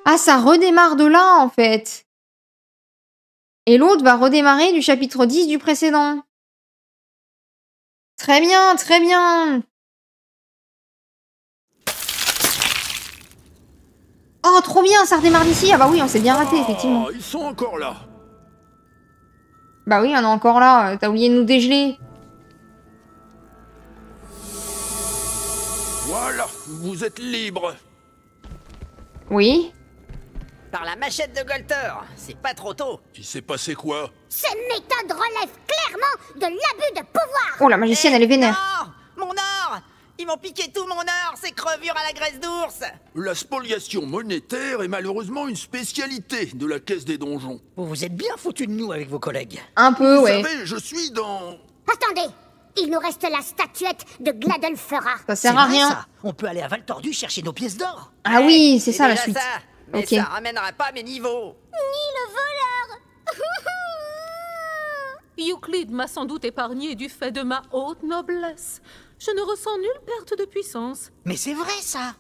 Ah, ça redémarre de là, en fait. Et l'autre va redémarrer du chapitre 10 du précédent. Très bien, très bien. Oh, trop bien, ça redémarre d'ici. Ah bah oui, on s'est bien raté, effectivement. Ils sont encore là. Bah oui, on est encore là. T'as oublié de nous dégeler. Voilà, vous êtes libre. Oui. Par la machette de Golter, c'est pas trop tôt. Il s'est passé quoi? Cette méthode relève clairement de l'abus de pouvoir. Oh, la magicienne, elle est vénère. Non, mon or. Ils m'ont piqué tout mon or, ces crevures à la graisse d'ours. La spoliation monétaire est malheureusement une spécialité de la caisse des donjons. Vous vous êtes bien foutu de nous avec vos collègues. Un peu, Vous ouais. savez, je suis dans... Attendez, il nous reste la statuette de Gladelfera. Ça sert à vrai, rien. ça. On peut aller à Val Tordu chercher nos pièces d'or. Ah oui, c'est ça la déjà suite. ça, mais Ok. ça ramènera pas mes niveaux. Ni le voleur. Euclide m'a sans doute épargné du fait de ma haute noblesse. Je ne ressens nulle perte de puissance. Mais c'est vrai, ça.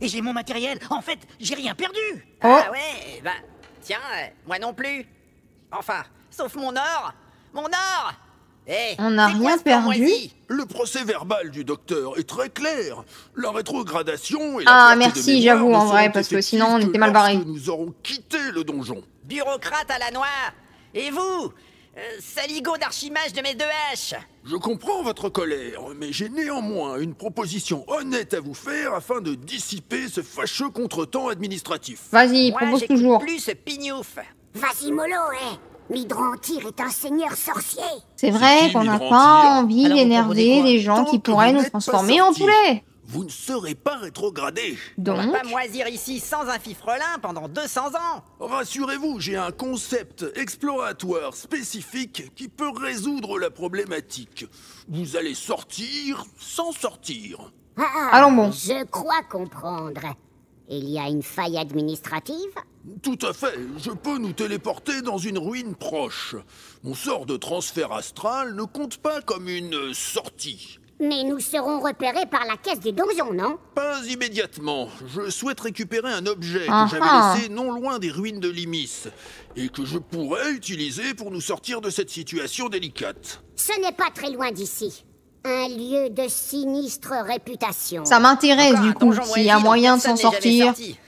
Et j'ai mon matériel. En fait, j'ai rien perdu. Oh. Ah ouais, bah, tiens, moi non plus. Enfin, sauf mon or. Mon or. Eh, On n'a c'est quoi rien ce plan perdu. moisi? Le procès verbal du docteur est très clair. La rétrogradation et Ah, la perte de merci, mémoire j'avoue, ne en vrai, seront parce que effectives sinon, on que était mal barrés. lorsque nous aurons quitté le donjon. Bureaucrate à la noix. Et vous, saligot d'archimage de mes deux haches. Je comprends votre colère, mais j'ai néanmoins une proposition honnête à vous faire afin de dissiper ce fâcheux contretemps administratif. Vas-y, Moi, propose j'écoute toujours. plus ce pignouf. Vas-y, mollo, Midrantir est un seigneur sorcier. C'est vrai qui, qu'on n'a Midrantir? pas envie Alors, vous d'énerver proposez quoi? des gens Tant qui que pourraient vous nous n'êtes pas transformer en sortis, poulet. Vous ne serez pas rétrogradé. On va Donc, pas moisir ici sans un fifrelin pendant 200 ans. Rassurez-vous, j'ai un concept exploratoire spécifique qui peut résoudre la problématique. Vous allez sortir sans sortir. allons bon. Je crois comprendre. Il y a une faille administrative? Tout à fait, je peux nous téléporter dans une ruine proche. Mon sort de transfert astral ne compte pas comme une sortie. Mais nous serons repérés par la caisse des donjons, non? Pas immédiatement. Je souhaite récupérer un objet Ah que j'avais ah. laissé non loin des ruines de Limis et que je pourrais utiliser pour nous sortir de cette situation délicate. Ce n'est pas très loin d'ici. Un lieu de sinistre réputation. Ça m'intéresse Encore du un coup, donjon s'il y a moisi dont moyen de s'en personne n'est jamais sortir. sorti.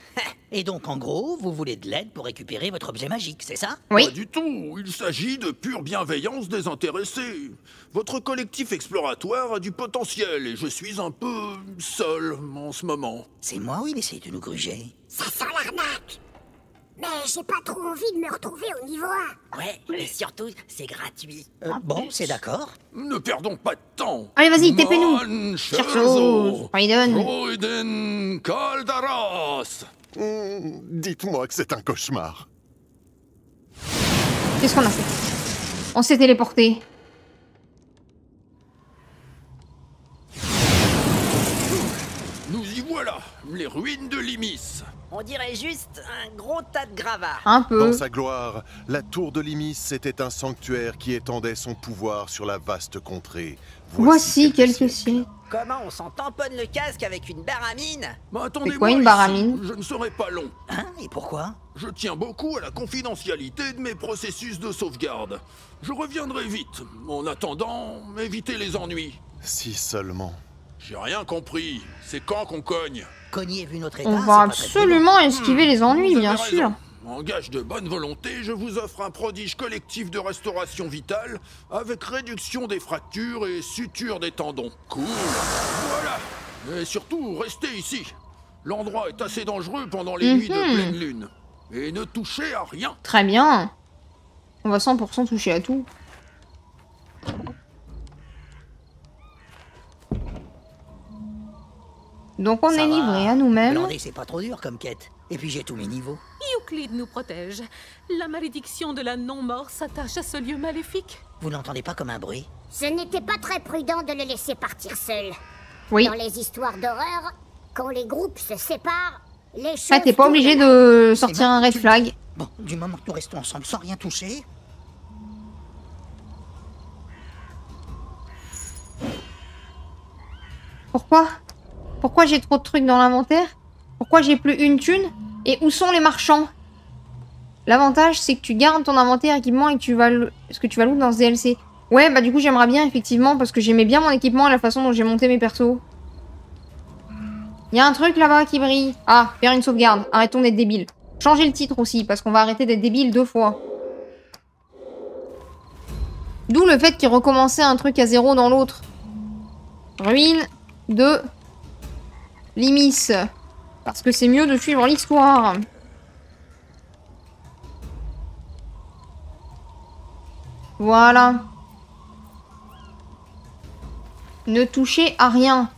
Et donc, en gros, vous voulez de l'aide pour récupérer votre objet magique, c'est ça? Pas Oui. du tout, il s'agit de pure bienveillance désintéressée. Votre collectif exploratoire a du potentiel et je suis un peu seul en ce moment. C'est moi ou il essaye de nous gruger? Ça sent l'arnaque. Mais j'ai pas trop envie de me retrouver au niveau 1. Ouais, et surtout, c'est gratuit. Bon, c'est d'accord. Ne perdons pas de temps. Allez, vas-y, TP-nous. Man, Cherchons. Scherzo, Raiden. Freuden, Kaldaras. Dites-moi que c'est un cauchemar. Qu'est-ce qu'on a fait? On s'est téléporté. Nous y voilà, les ruines de Limis. On dirait juste un gros tas de gravats. Un peu. Dans sa gloire, la tour de Limis était un sanctuaire qui étendait son pouvoir sur la vaste contrée. Voici quelques siècles. Comment on s'en tamponne le casque avec une baramine? Mais attendez-moi C'est quoi une ici, baramine? Je ne serai pas long. Hein? Et pourquoi? Je tiens beaucoup à la confidentialité de mes processus de sauvegarde. Je reviendrai vite. En attendant, évitez les ennuis. Si seulement. J'ai rien compris. C'est quand qu'on cogne? Cogner vu notre état, On c'est va pas très absolument esquiver les ennuis, Vous bien avez sûr. raison. En gage de bonne volonté, je vous offre un prodige collectif de restauration vitale avec réduction des fractures et suture des tendons. Cool. Voilà. Et surtout, restez ici. L'endroit est assez dangereux pendant les nuits de pleine lune. Et ne touchez à rien. Très bien. On va 100% toucher à tout. Donc on Ça est va. livré à nous-mêmes. Glander, c'est pas trop dur comme quête. Et puis j'ai tous mes niveaux. Euclide nous protège. La malédiction de la non-mort s'attache à ce lieu maléfique. Vous n'entendez pas comme un bruit? Ce n'était pas très prudent de le laisser partir seul. Oui. Dans les histoires d'horreur, quand les groupes se séparent, les choses... Ah, t'es pas obligé tournent. de sortir un red flag. Bon, du moment que nous restons ensemble sans rien toucher... Pourquoi? Pourquoi j'ai trop de trucs dans l'inventaire? Pourquoi j'ai plus une thune? Et où sont les marchands? L'avantage, c'est que tu gardes ton inventaire équipement et que tu vas ce que tu vas loot dans ce DLC. Ouais, bah du coup, j'aimerais bien, effectivement, parce que j'aimais bien mon équipement et la façon dont j'ai monté mes persos. Il y a un truc là-bas qui brille. Ah, faire une sauvegarde. Arrêtons d'être débiles. Changer le titre aussi, parce qu'on va arrêter d'être débiles 2 fois. D'où le fait qu'il recommençait un truc à 0 dans l'autre. Ruine de Limis. Parce que c'est mieux de suivre l'histoire. Voilà. Ne touchez à rien.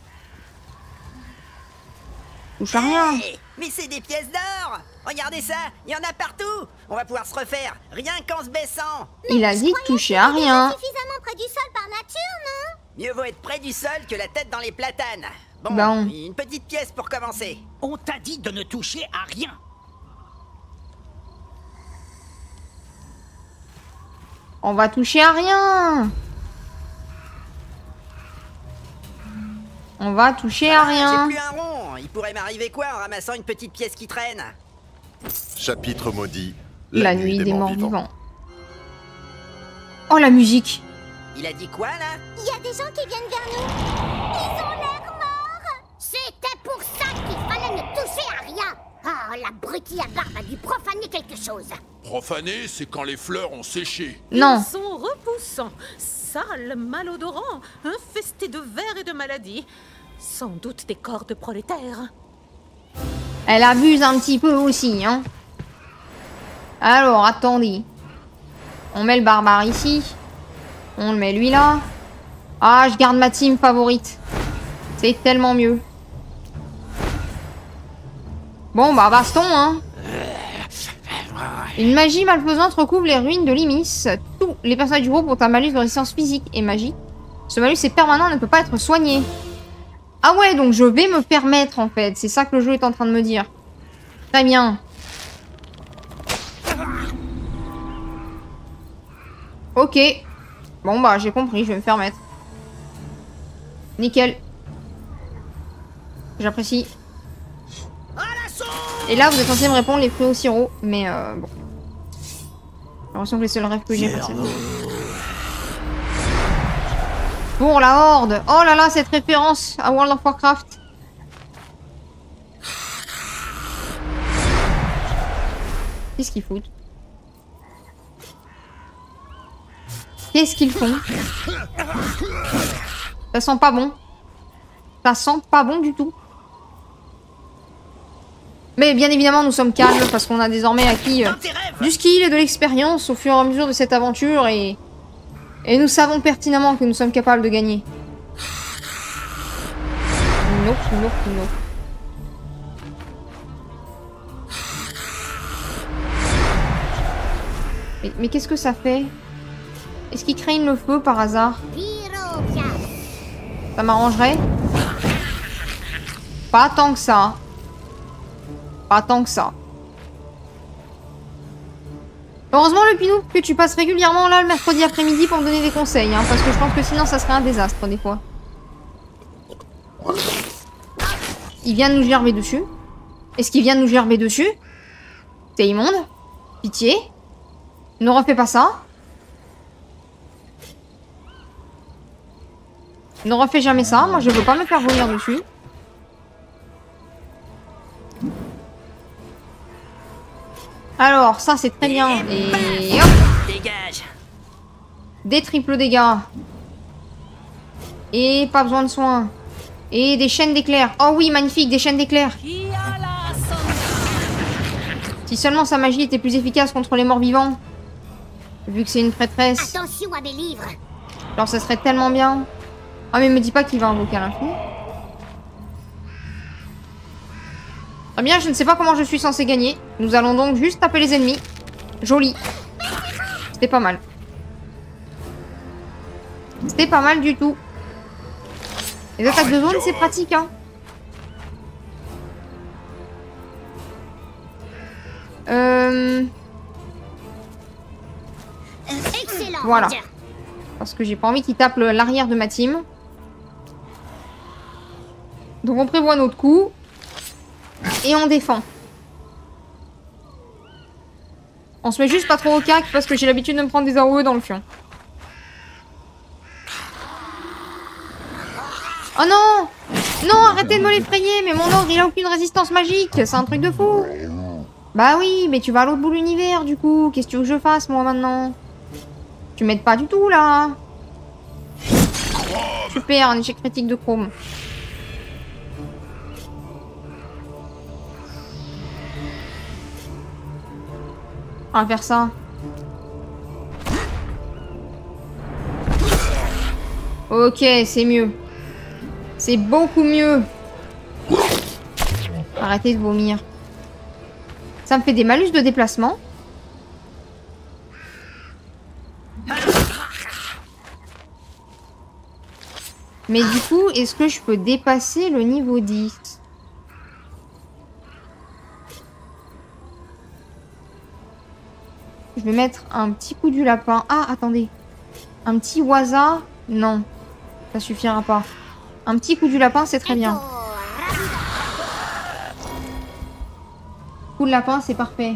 Touche à rien. Hey, mais c'est des pièces d'or! Regardez ça, il y en a partout! On va pouvoir se refaire, rien qu'en se baissant! Il a dit de toucher à rien. Suffisamment près du sol par nature, non? Mieux vaut être près du sol que la tête dans les platanes. Bon, Bon. une petite pièce pour commencer. On t'a dit de ne toucher à rien. On va toucher à rien. On va toucher à rien. J'ai plus un rond. Il pourrait m'arriver quoi en ramassant une petite pièce qui traîne? Chapitre maudit. La nuit des morts vivants. Oh, la musique. Il a dit quoi là? Il y a des gens qui viennent vers nous. Ils ont l'air morts. C'était pour ça qu'il fallait ne toucher à rien. Oh, l'abruti à barbe a dû profaner quelque chose. Profaner, c'est quand les fleurs ont séché. Non. Ils sont repoussants, sales, malodorants, infestés de vers et de maladies. Sans doute des corps de prolétaires. Elle abuse un petit peu aussi, hein. Alors, attendez. On met le barbare ici. On le met lui là. Ah, je garde ma team favorite. C'est tellement mieux. Bon, bah, baston, hein. Une magie malfaisante recouvre les ruines de Limis. Tous les personnages du groupe ont un malus de résistance physique et magie. Ce malus est permanent et ne peut pas être soigné. Ah ouais, donc je vais me permettre, en fait. C'est ça que le jeu est en train de me dire. Très bien. Ok. Bon, bah, j'ai compris. Je vais me permettre. Nickel. J'apprécie. Et là, vous êtes censé me répondre les fruits au sirop. Mais, bon. J'ai l'impression que les seuls rêves que j'ai, personnellement. Pour la Horde. Oh là là, cette référence à World of Warcraft. Qu'est-ce qu'ils foutent? Qu'est-ce qu'ils font? Ça sent pas bon. Ça sent pas bon du tout. Mais bien évidemment, nous sommes calmes parce qu'on a désormais acquis du skill et de l'expérience au fur et à mesure de cette aventure et nous savons pertinemment que nous sommes capables de gagner. Nope, nope, nope. Mais qu'est-ce que ça fait? Est-ce qu'il craignent le feu par hasard? Ça m'arrangerait? Pas tant que ça. Pas tant que ça. Heureusement, le Pinou, que tu passes régulièrement là le mercredi après-midi pour me donner des conseils, hein, parce que je pense que sinon ça serait un désastre des fois. Il vient de nous gerber dessus. Est-ce qu'il vient de nous gerber dessus? C'est immonde. Pitié. Ne refais pas ça. Ne refais jamais ça. Moi, je veux pas me faire vomir dessus. Alors, ça, c'est très bien. Et hop. Dégage. Des triples dégâts. Et pas besoin de soins. Et des chaînes d'éclairs. Oh oui, magnifique, des chaînes d'éclairs. Si seulement sa magie était plus efficace contre les morts vivants. Vu que c'est une prêtresse. Attention à mes livres. Alors ça serait tellement bien. Ah mais me dis pas qu'il va invoquer à l'infini. Très bien, je ne sais pas comment je suis censé gagner. Nous allons donc juste taper les ennemis. Joli. C'était pas mal. C'était pas mal du tout. Les attaques de zone, c'est pratique, hein. Excellent. Voilà. Roger. Parce que j'ai pas envie qu'il tape l'arrière de ma team. Donc on prévoit notre coup. Et on défend. On se met juste pas trop au cac parce que j'ai l'habitude de me prendre des AOE dans le fion. Oh non! Non, arrêtez de me l'effrayer, mais mon ogre il a aucune résistance magique, c'est un truc de fou. Bah oui, mais tu vas à l'autre bout de l'univers du coup, qu'est-ce que tu veux que je fasse moi maintenant? Tu m'aides pas du tout là. Super, un échec critique de Chrome. On va faire ça. Ok, c'est mieux. C'est beaucoup mieux. Arrêtez de vomir. Ça me fait des malus de déplacement. Mais du coup, est-ce que je peux dépasser le niveau 10? Je vais mettre un petit coup du lapin. Ah, attendez. Un petit waza? Non. Ça suffira pas. Un petit coup du lapin, c'est très bien. Coup de lapin, c'est parfait.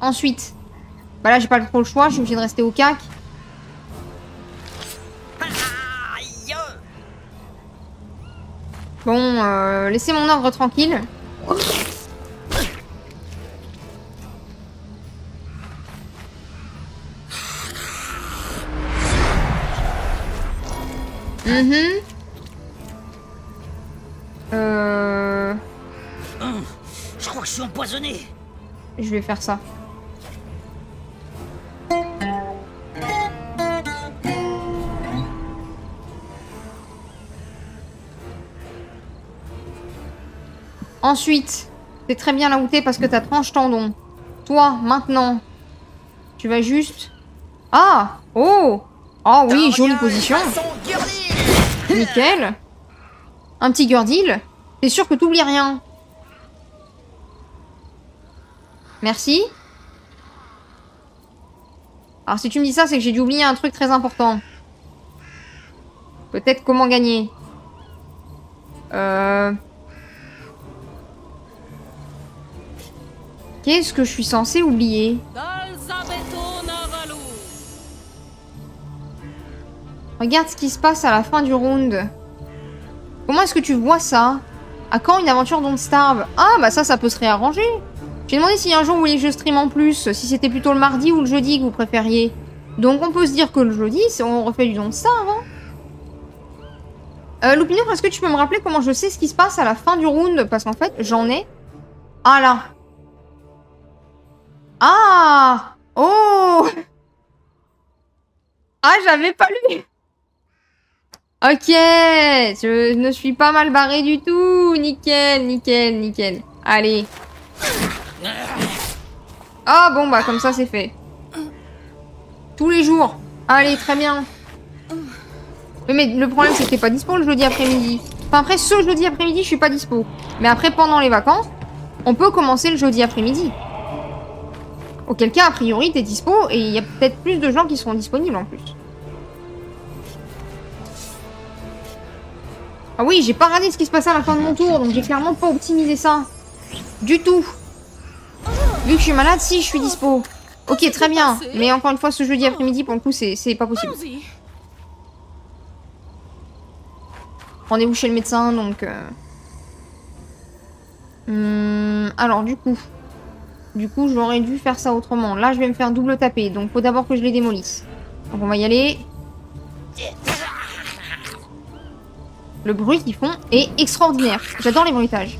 Ensuite. Bah là, j'ai pas trop le choix. Je suis obligée de rester au cac. Bon, laissez mon ogre tranquille. Je crois que je suis empoisonné. Je vais faire ça. Ensuite, c'est très bien là où t'es parce que t'as tranche tendon. Toi, maintenant, tu vas juste... Ah! Oh! Oh oui, jolie position. Nickel. Un petit Gurdil. T'es sûr que t'oublies rien? Merci. Alors si tu me dis ça, c'est que j'ai dû oublier un truc très important. Peut-être comment gagner. Qu'est-ce que je suis censée oublier? Regarde ce qui se passe à la fin du round. Comment est-ce que tu vois ça? À quand une aventure Don't Starve? Ah bah ça peut se réarranger. J'ai demandé si un jour vous vouliez que je stream en plus, si c'était plutôt le mardi ou le jeudi que vous préfériez. Donc on peut se dire que le jeudi, on refait du Don't Starve. Hein. Loupineur, est-ce que tu peux me rappeler comment je sais ce qui se passe à la fin du round? Parce qu'en fait, j'en ai... Ah là. Ah. Oh. Ah, j'avais pas lu. Ok, je ne suis pas mal barré du tout. Nickel, nickel, nickel. Allez. Ah bon, bah comme ça c'est fait. Tous les jours. Allez, très bien. Mais le problème c'est que t'es pas dispo le jeudi après-midi. Enfin après ce jeudi après-midi je suis pas dispo. Mais après pendant les vacances, on peut commencer le jeudi après-midi. Auquel cas a priori t'es dispo et il y a peut-être plus de gens qui seront disponibles en plus. Ah oui, j'ai pas regardé ce qui se passait à la fin de mon tour, donc j'ai clairement pas optimisé ça. Du tout. Vu que je suis malade, si, je suis dispo. Ok, très bien. Mais encore une fois, ce jeudi après-midi, pour le coup, c'est pas possible. Rendez-vous chez le médecin, donc... alors, du coup, j'aurais dû faire ça autrement. Là, je vais me faire double taper, donc faut d'abord que je les démolisse. Donc on va y aller. Le bruit qu'ils font est extraordinaire. J'adore les bruitages.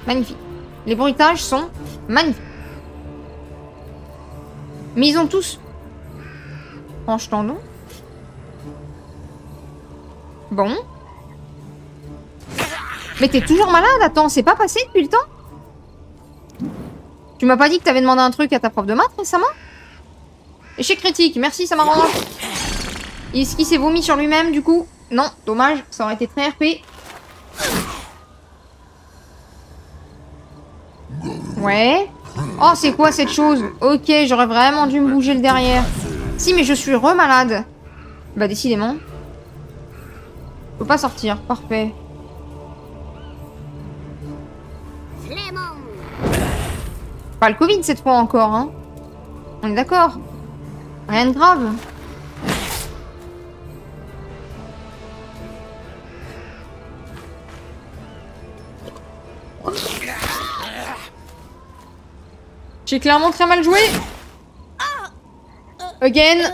Magnifique. Les bruitages sont magnifiques. Mais ils ont tous... Franche tendon. Bon. Mais t'es toujours malade? Attends, c'est pas passé depuis le temps? Tu m'as pas dit que t'avais demandé un truc à ta prof de maths récemment? Échec critique, merci, ça m'arrange. Est-ce qu'il s'est vomi sur lui-même du coup? Non, dommage, ça aurait été très RP. Ouais. Oh, c'est quoi cette chose? Ok, j'aurais vraiment dû me bouger le derrière. Si, mais je suis re-malade. Bah, décidément. Je peux pas sortir, parfait. pas le Covid cette fois encore, hein. On est d'accord. Rien de grave. J'ai clairement très mal joué. Again.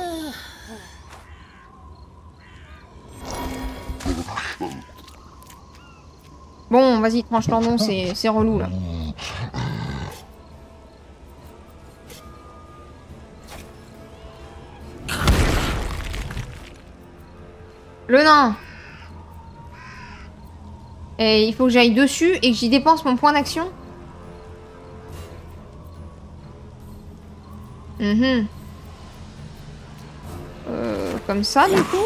Bon, vas-y, tranche tendon, c'est relou là. Le nain. Et il faut que j'aille dessus et que j'y dépense mon point d'action. Comme ça, du coup.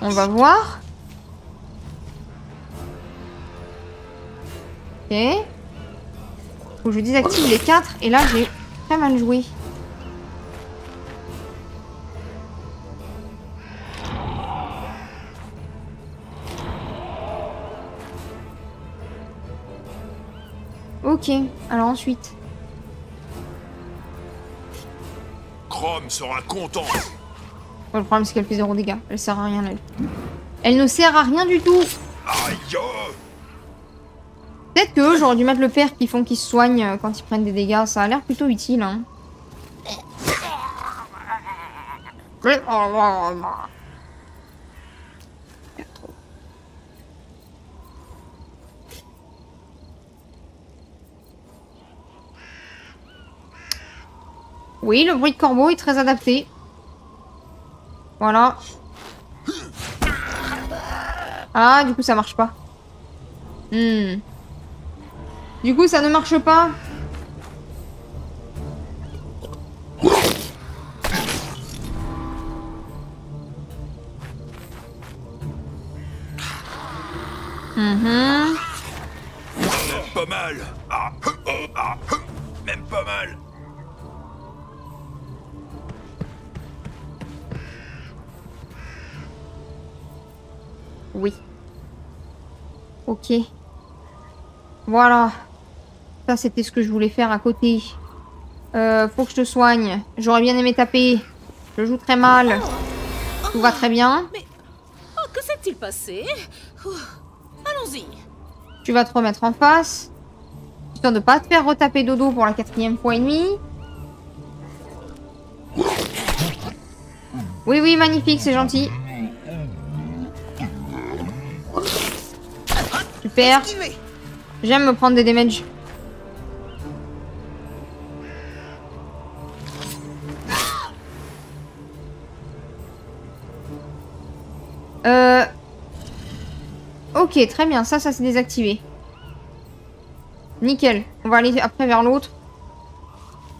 On va voir. Ok. Faut que je désactive les 4. Et là, j'ai très mal joué. Ok. Alors ensuite. Chrome sera content. Bon, le problème, c'est qu'elle fait 0 dégâts. Elle sert à rien, elle. Elle ne sert à rien du tout. Aïe. Peut-être que j'aurais dû mettre le père qui font qu'ils se soignent quand ils prennent des dégâts. Ça a l'air plutôt utile, hein. Oui, le bruit de corbeau est très adapté. Voilà. Ah, du coup, ça marche pas. Du coup, ça ne marche pas. Même pas mal. Même pas mal. Oui. Ok. Voilà. Ça, c'était ce que je voulais faire à côté. Faut que je te soigne. J'aurais bien aimé taper. Je joue très mal. Tout va très bien. Mais... Oh, que s'est-il passé? Allons-y. Tu vas te remettre en face. Histoire de pas te faire retaper dodo pour la 4e fois et demie. Oui, oui, magnifique, c'est gentil. Super. J'aime me prendre des damages. Ok, très bien. Ça s'est désactivé. Nickel. On va aller après vers l'autre.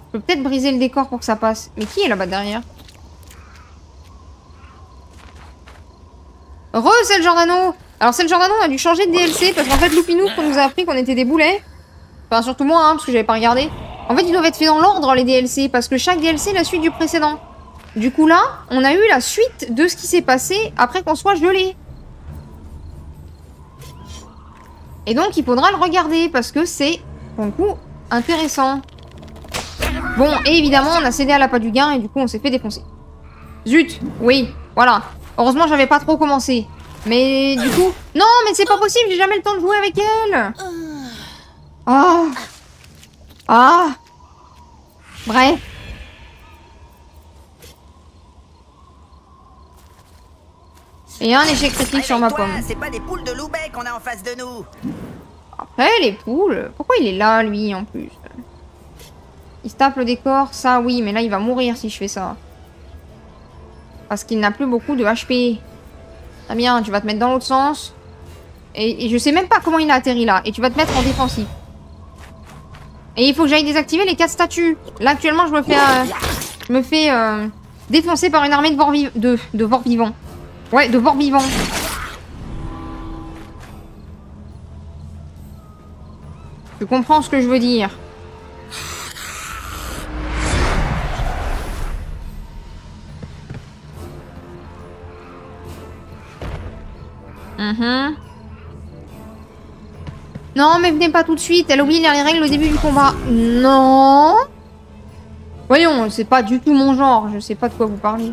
Je peux peut-être briser le décor pour que ça passe. Mais qui est là-bas derrière? C'est le Giordano. Alors c'est le Giordano, on a dû changer de DLC parce qu'en fait Loupinouf on nous a appris qu'on était des boulets. Enfin surtout moi hein, parce que j'avais pas regardé. En fait ils doivent être faits dans l'ordre les DLC parce que chaque DLC est la suite du précédent. Du coup là, on a eu la suite de ce qui s'est passé après qu'on soit gelé. Et donc il faudra le regarder parce que c'est pour le coup intéressant. Bon et évidemment on a cédé à l'appât du gain et du coup on s'est fait défoncer. Zut, oui, voilà. Heureusement j'avais pas trop commencé. Mais du coup... Non, mais c'est pas possible, j'ai jamais le temps de jouer avec elle. Ah. Ah. Bref. Et un échec critique sur ma pomme. C'est pas des poules de Loubet qu'on a en face de nous. Après, les poules... Pourquoi il est là, lui, en plus? Il se tape le décor, ça, oui, mais là, il va mourir si je fais ça. Parce qu'il n'a plus beaucoup de HP. Très bien, tu vas te mettre dans l'autre sens. Et je sais même pas comment il a atterri là. Et tu vas te mettre en défensif. Et il faut que j'aille désactiver les 4 statues. Là, actuellement, je me fais défoncer par une armée de vor vivants. Ouais, de vor vivants. Tu comprends ce que je veux dire. Non, mais venez pas tout de suite. Elle oublie les règles au début du combat. Non. Voyons, c'est pas du tout mon genre. Je sais pas de quoi vous parlez.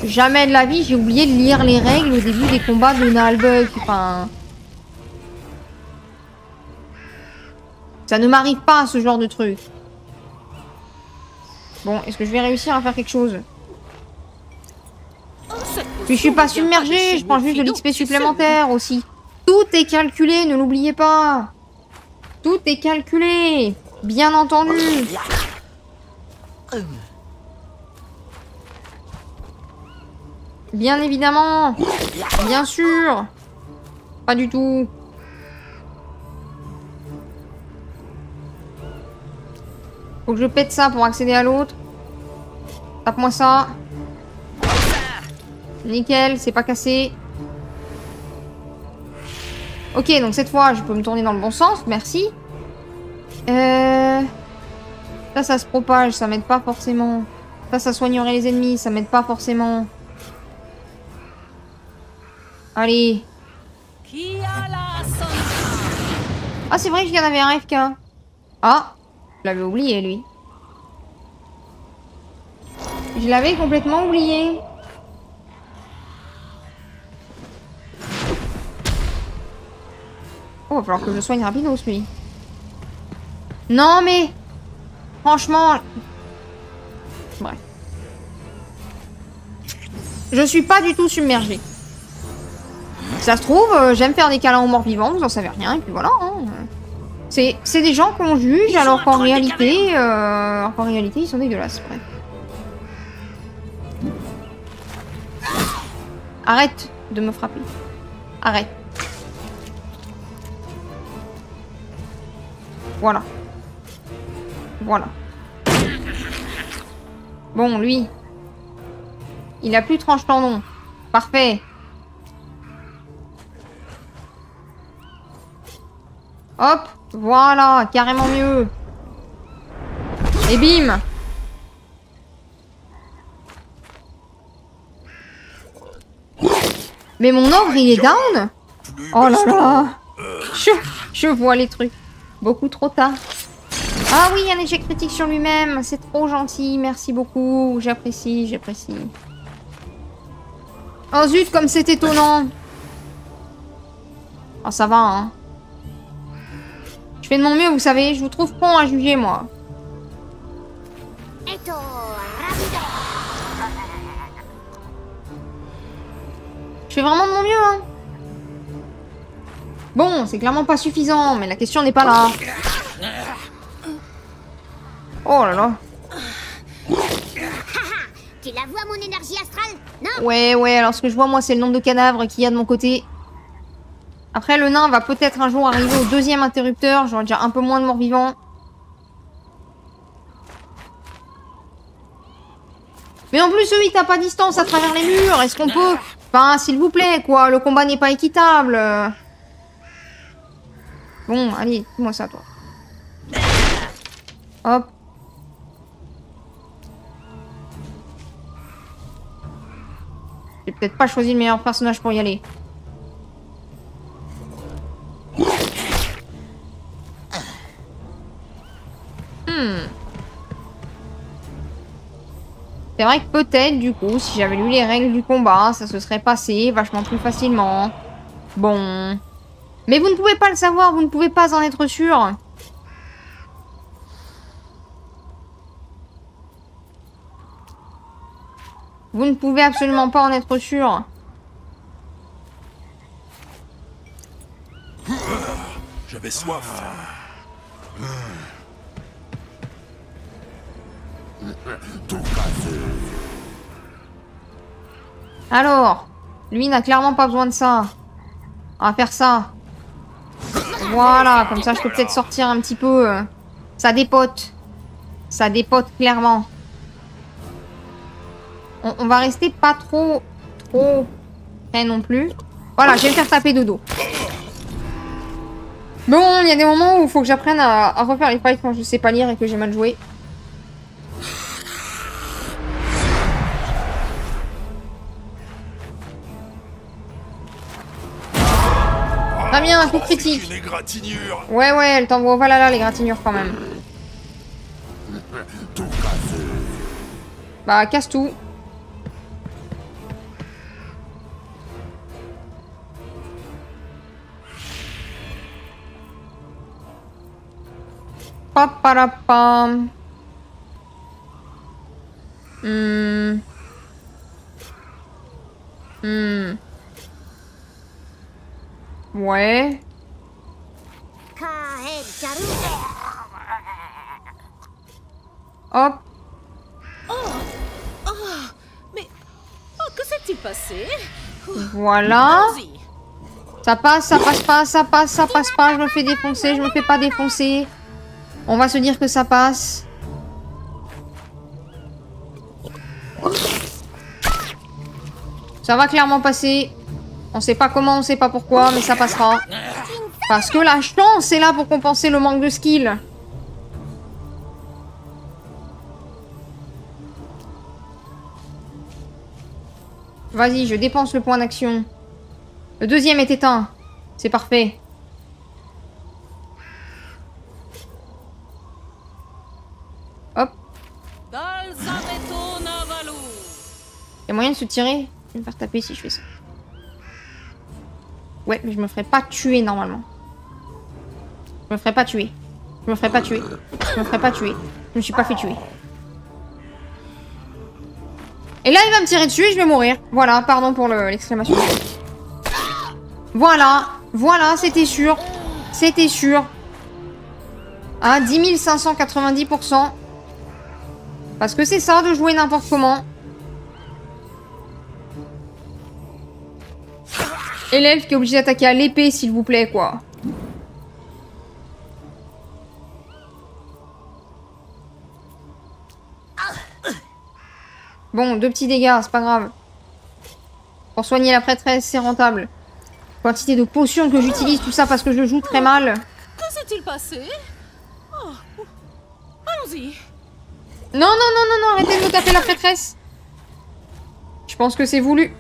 Jamais de la vie, j'ai oublié de lire les règles au début des combats de Nalbuck. Enfin... Ça ne m'arrive pas, ce genre de truc. Bon, est-ce que je vais réussir à faire quelque chose? Puis je suis pas submergée, je prends juste de l'XP supplémentaire aussi. Tout est calculé, ne l'oubliez pas. Tout est calculé. Bien entendu. Bien évidemment. Bien sûr. Pas du tout. Faut que je pète ça pour accéder à l'autre. Tape-moi ça. Nickel, c'est pas cassé. Ok, donc cette fois, je peux me tourner dans le bon sens. Merci. Ça se propage. Ça m'aide pas forcément. Ça soignerait les ennemis. Ça m'aide pas forcément. Allez. Ah, c'est vrai que j'en avais un FK. Ah, je l'avais oublié, lui. Je l'avais complètement oublié. Oh, il va falloir que je soigne rapidos, lui. Non, mais... Franchement... Bref. Je suis pas du tout submergée. Ça se trouve, j'aime faire des câlins aux morts vivants, vous en savez rien, et puis voilà. Hein. C'est des gens qu'on juge, alors qu'en réalité... ils sont dégueulasses, bref. Arrête de me frapper. Arrête. Voilà. Voilà. Bon, lui. Il a plus tranche tendon. Parfait. Hop. Voilà. Carrément mieux. Et bim. Mais mon ogre, il est down? Oh là là. Je vois les trucs. Beaucoup trop tard. Ah oui, un échec critique sur lui-même. C'est trop gentil. Merci beaucoup. J'apprécie, j'apprécie. Oh zut, comme c'est étonnant. Oh, ça va, hein. Je fais de mon mieux, vous savez. Je vous trouve con à juger, moi. Je fais vraiment de mon mieux, hein. Bon, c'est clairement pas suffisant, mais la question n'est pas là. Oh là là. Tu la vois, mon énergie astrale? Non? Ouais, alors ce que je vois, moi, c'est le nombre de cadavres qu'il y a de mon côté. Après, le nain va peut-être un jour arriver au deuxième interrupteur. J'aurai déjà un peu moins de morts vivants. Mais en plus, eux, ils tapent à distance à travers les murs. Est-ce qu'on peut... Enfin, s'il vous plaît, quoi. Le combat n'est pas équitable. Bon, allez, dis-moi ça, toi. Hop. J'ai peut-être pas choisi le meilleur personnage pour y aller. C'est vrai que peut-être, du coup, si j'avais lu les règles du combat, ça se serait passé vachement plus facilement. Bon... Mais vous ne pouvez pas le savoir, vous ne pouvez pas en être sûr. Vous ne pouvez absolument pas en être sûr. J'avais soif. Alors, lui n'a clairement pas besoin de ça. On va faire ça. Voilà, comme ça je peux peut-être sortir un petit peu. Ça dépote. Ça dépote clairement. On va rester pas trop près non plus. Voilà, je vais me faire taper dodo. Bon, il y a des moments où il faut que j'apprenne à refaire les fights quand je sais pas lire et que j'ai mal joué. Très bien, un coup critique. Une égratignure. Ouais, ouais, elle t'envoie au Valhalla les gratignures quand même. Tout cassé. Bah, casse tout. Paparapam. Ouais. Hop. Mais... Oh, que s'est-il passé? Voilà. Allons-y. Ça passe, ça passe pas, ça passe, ça passe pas. Je me fais défoncer, je me fais pas défoncer. On va se dire que ça passe. Ça va clairement passer. On sait pas comment, on sait pas pourquoi, mais ça passera. Parce que la chance est là pour compenser le manque de skill. Vas-y, je dépense le point d'action. Le deuxième est éteint. C'est parfait. Hop. Y'a moyen de se tirer? Je vais me faire taper si je fais ça. Ouais, mais je me ferai pas tuer normalement. Je me ferai pas tuer. Je me ferai pas tuer. Je me ferai pas tuer. Je me suis pas fait tuer. Et là, il va me tirer dessus et je vais mourir. Voilà, pardon pour l'exclamation. Voilà. Voilà, c'était sûr. C'était sûr. Ah, 10 590%. Parce que c'est ça de jouer n'importe comment. Et l'elfe qui est obligé d'attaquer à l'épée, s'il vous plaît, quoi. Bon, 2 petits dégâts, c'est pas grave. Pour soigner la prêtresse, c'est rentable. Quantité de potions que j'utilise, tout ça parce que je joue très mal. Que s'est-il passé? Oh. Allons-y. Non, non, non, non, non, arrêtez de me taper la prêtresse. Je pense que c'est voulu.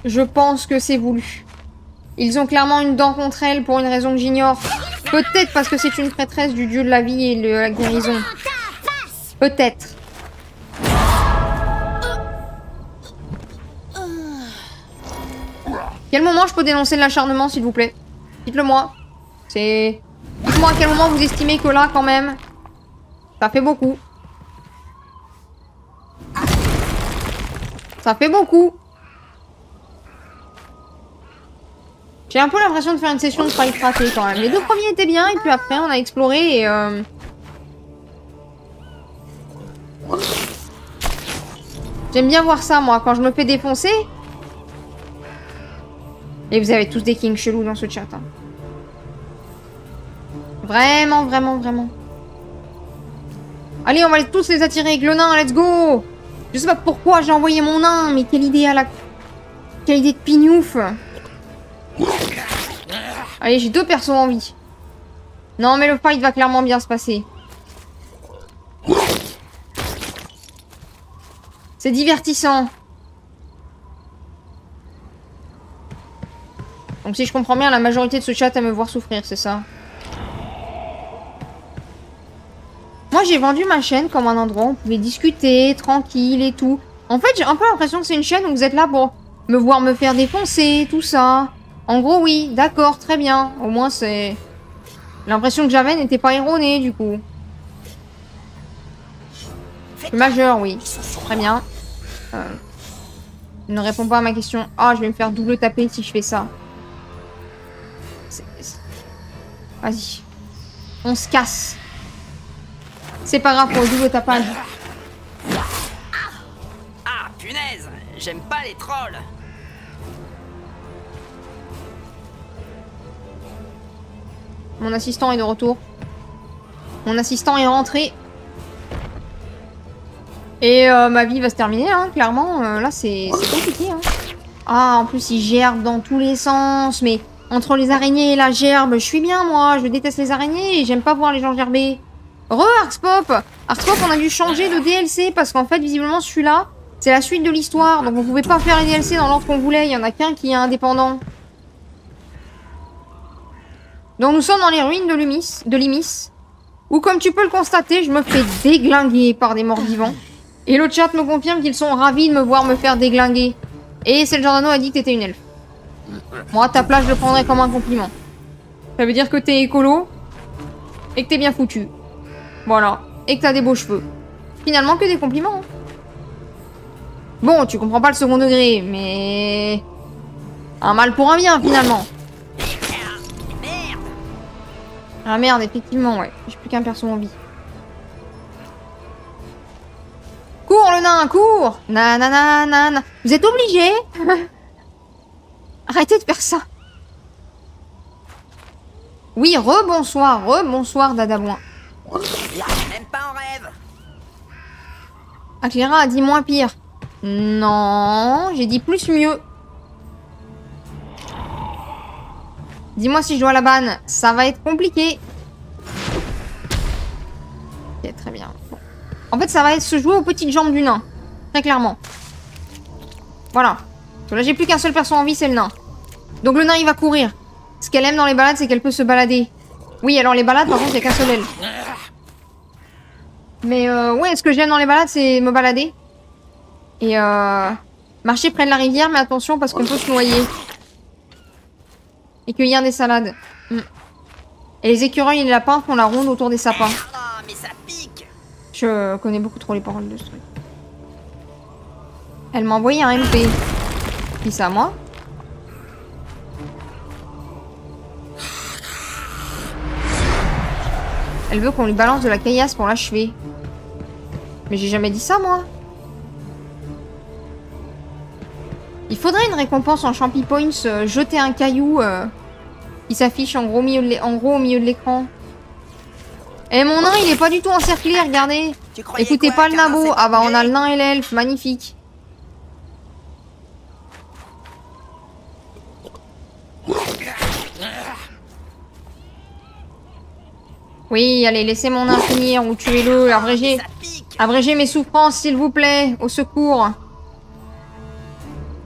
Je pense que c'est voulu. Ils ont clairement une dent contre elle pour une raison que j'ignore. Peut-être parce que c'est une prêtresse du dieu de la vie et de la guérison. Peut-être. Quel moment je peux dénoncer de l'acharnement, s'il vous plaît? Dites-le moi. C'est... Dites-moi à quel moment vous estimez que là, quand même, ça fait beaucoup. Ça fait beaucoup. J'ai un peu l'impression de faire une session de fight raté quand même. Les 2 premiers étaient bien et puis après on a exploré et j'aime bien voir ça moi quand je me fais défoncer. Et vous avez tous des kings chelous dans ce chat. Hein. Vraiment, vraiment, vraiment. Allez, on va tous les attirer avec le nain, let's go! Je sais pas pourquoi j'ai envoyé mon nain, mais quelle idée à la... Quelle idée de pignouf! Allez, j'ai 2 persos en vie. Non, mais le fight va clairement bien se passer. C'est divertissant. Donc si je comprends bien, la majorité de ce chat aime me voir souffrir, c'est ça? Moi, j'ai vendu ma chaîne comme un endroit où on pouvait discuter, tranquille et tout. En fait, j'ai un peu l'impression que c'est une chaîne où vous êtes là pour me voir me faire défoncer, tout ça. En gros, oui, d'accord, très bien. Au moins, c'est... L'impression que j'avais n'était pas erronée, du coup. Je suis majeur, oui. Très bien. Ne réponds pas à ma question. Ah, je vais me faire double taper si je fais ça. Vas-y. On se casse. C'est pas grave pour le double tapage. Ah, punaise! J'aime pas les trolls! Mon assistant est de retour. Mon assistant est rentré. Et ma vie va se terminer, hein, clairement. Là, c'est compliqué. Hein. Ah, en plus, il gerbe dans tous les sens. Mais entre les araignées et la gerbe, je suis bien, moi. Je déteste les araignées et j'aime pas voir les gens gerber. Arxpop! Arxpop, on a dû changer de DLC parce qu'en fait, visiblement, celui-là, c'est la suite de l'histoire. Donc, on pouvait pas faire les DLC dans l'ordre qu'on voulait. Il y en a qu'un qui est indépendant. Donc nous sommes dans les ruines de Limis, où comme tu peux le constater, je me fais déglinguer par des morts-vivants. Et le chat me confirme qu'ils sont ravis de me voir me faire déglinguer. Et c'est le Giordano a dit que t'étais une elfe. Moi, à ta place, je le prendrais comme un compliment. Ça veut dire que t'es écolo et que t'es bien foutu. Voilà. Et que t'as des beaux cheveux. Finalement, que des compliments. Hein. Bon, tu comprends pas le second degré, mais... un mal pour un bien, finalement. Ah merde, effectivement, ouais. J'ai plus qu'un perso en vie. Cours, le nain, cours! Nanana. Vous êtes obligés? Arrêtez de faire ça. Oui, rebonsoir, Dadabouin. Même pas en rêve. Akira a dit moins pire. Non, j'ai dit plus mieux. Dis-moi si je dois la banne. Ça va être compliqué. Ok, très bien. Bon. En fait, ça va se jouer aux petites jambes du nain. Très clairement. Voilà. Parce que là, j'ai plus qu'un seul perso en vie, c'est le nain. Donc le nain, il va courir. Ce qu'elle aime dans les balades, c'est qu'elle peut se balader. Oui, alors les balades, par contre, il n'y a qu'un seul aile. Mais ouais, ce que j'aime dans les balades, c'est me balader. Et marcher près de la rivière, mais attention, parce qu'on peut se noyer. Et cueillir des salades. Et les écureuils et les lapins font la ronde autour des sapins. Oh, mais ça pique. Je connais beaucoup trop les paroles de ce truc. Elle m'a envoyé un MP. Qui ça, moi? Elle veut qu'on lui balance de la caillasse pour l'achever. Mais j'ai jamais dit ça, moi. Il faudrait une récompense en Champi Points, jeter un caillou qui s'affiche en gros au milieu de l'écran. Et mon nain, il est pas du tout encerclé, regardez. Écoutez quoi, pas le nabo. Ah bah on a le nain et l'elfe, magnifique. Oui, allez, laissez mon nain finir ou tuez-le, abrégez mes souffrances, s'il vous plaît, au secours.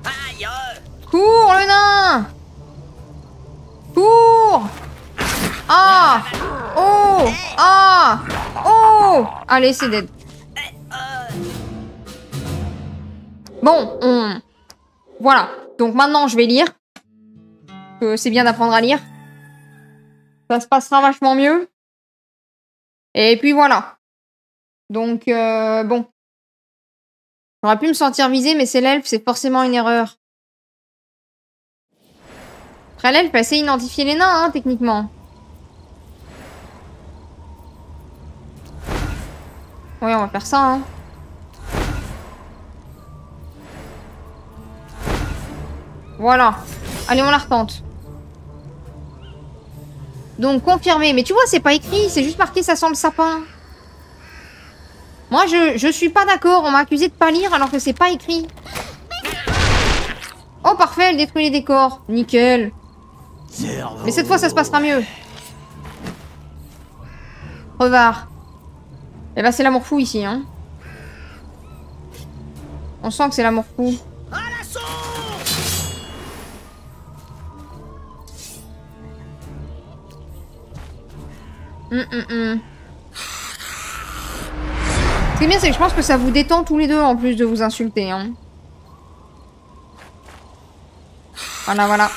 Aïe. Cours, le nain! Cours! Ah! Oh! Ah! Oh! Allez, c'est dead. Bon, voilà. Donc maintenant, je vais lire. Que c'est bien d'apprendre à lire. Ça se passera vachement mieux. Et puis voilà. Donc, bon. J'aurais pu me sentir visée, mais c'est l'elfe, c'est forcément une erreur. Après, l'elfe, elle sait identifier les nains, hein, techniquement. Oui, on va faire ça, hein. Voilà. Allez, on la retente. Donc, confirmé. Mais tu vois, c'est pas écrit, c'est juste marqué ça sent le sapin. Moi, je suis pas d'accord. On m'a accusé de pas lire alors que c'est pas écrit. Oh, parfait, elle détruit les décors. Nickel. Mais cette fois, ça se passera mieux. Revard. Eh ben, c'est l'amour fou ici, hein. On sent que c'est l'amour fou. Ce qui est bien, c'est que je pense que ça vous détend tous les deux en plus de vous insulter, hein. Voilà, voilà.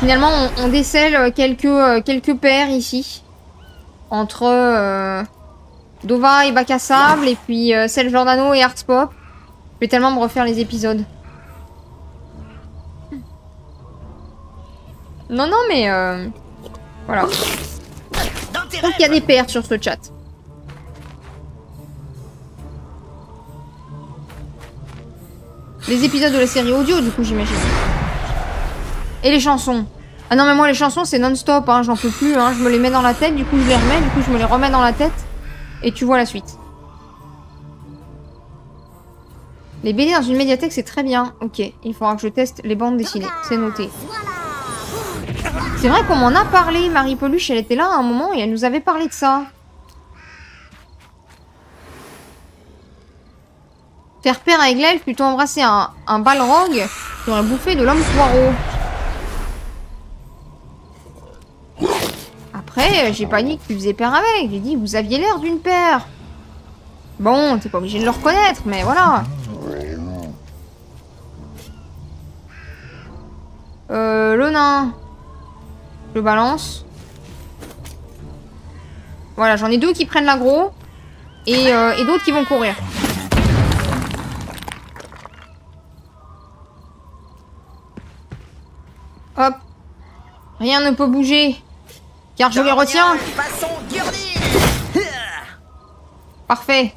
Finalement, on décèle quelques paires ici. Entre Dova et Bac à Sable, et puis Celle Giordano et Artspop. Je vais tellement me refaire les épisodes. Non, non, mais voilà. Je trouve qu'il y a des pertes sur ce chat. Les épisodes de la série audio, du coup, j'imagine. Et les chansons. Ah non, mais moi, les chansons, c'est non-stop, hein, j'en peux plus, hein. Je me les mets dans la tête, du coup, je les remets, du coup, je me les remets dans la tête. Et tu vois la suite. Les BD dans une médiathèque, c'est très bien. Ok, il faudra que je teste les bandes dessinées. C'est noté. C'est vrai qu'on m'en a parlé, Marie Peluche, elle était là à un moment et elle nous avait parlé de ça. Faire pair avec l'elfe, plutôt embrasser un balrog qui aurait bouffé de l'homme poireau. Après, j'ai pas dit que tu faisais paire avec. J'ai dit vous aviez l'air d'une paire. Bon, t'es pas obligé de le reconnaître, mais voilà. Le nain. Je le balance. Voilà, j'en ai 2 qui prennent l'aggro. Et d'autres qui vont courir. Hop. Rien ne peut bouger. Car je les retiens. Façon Gurney. Parfait.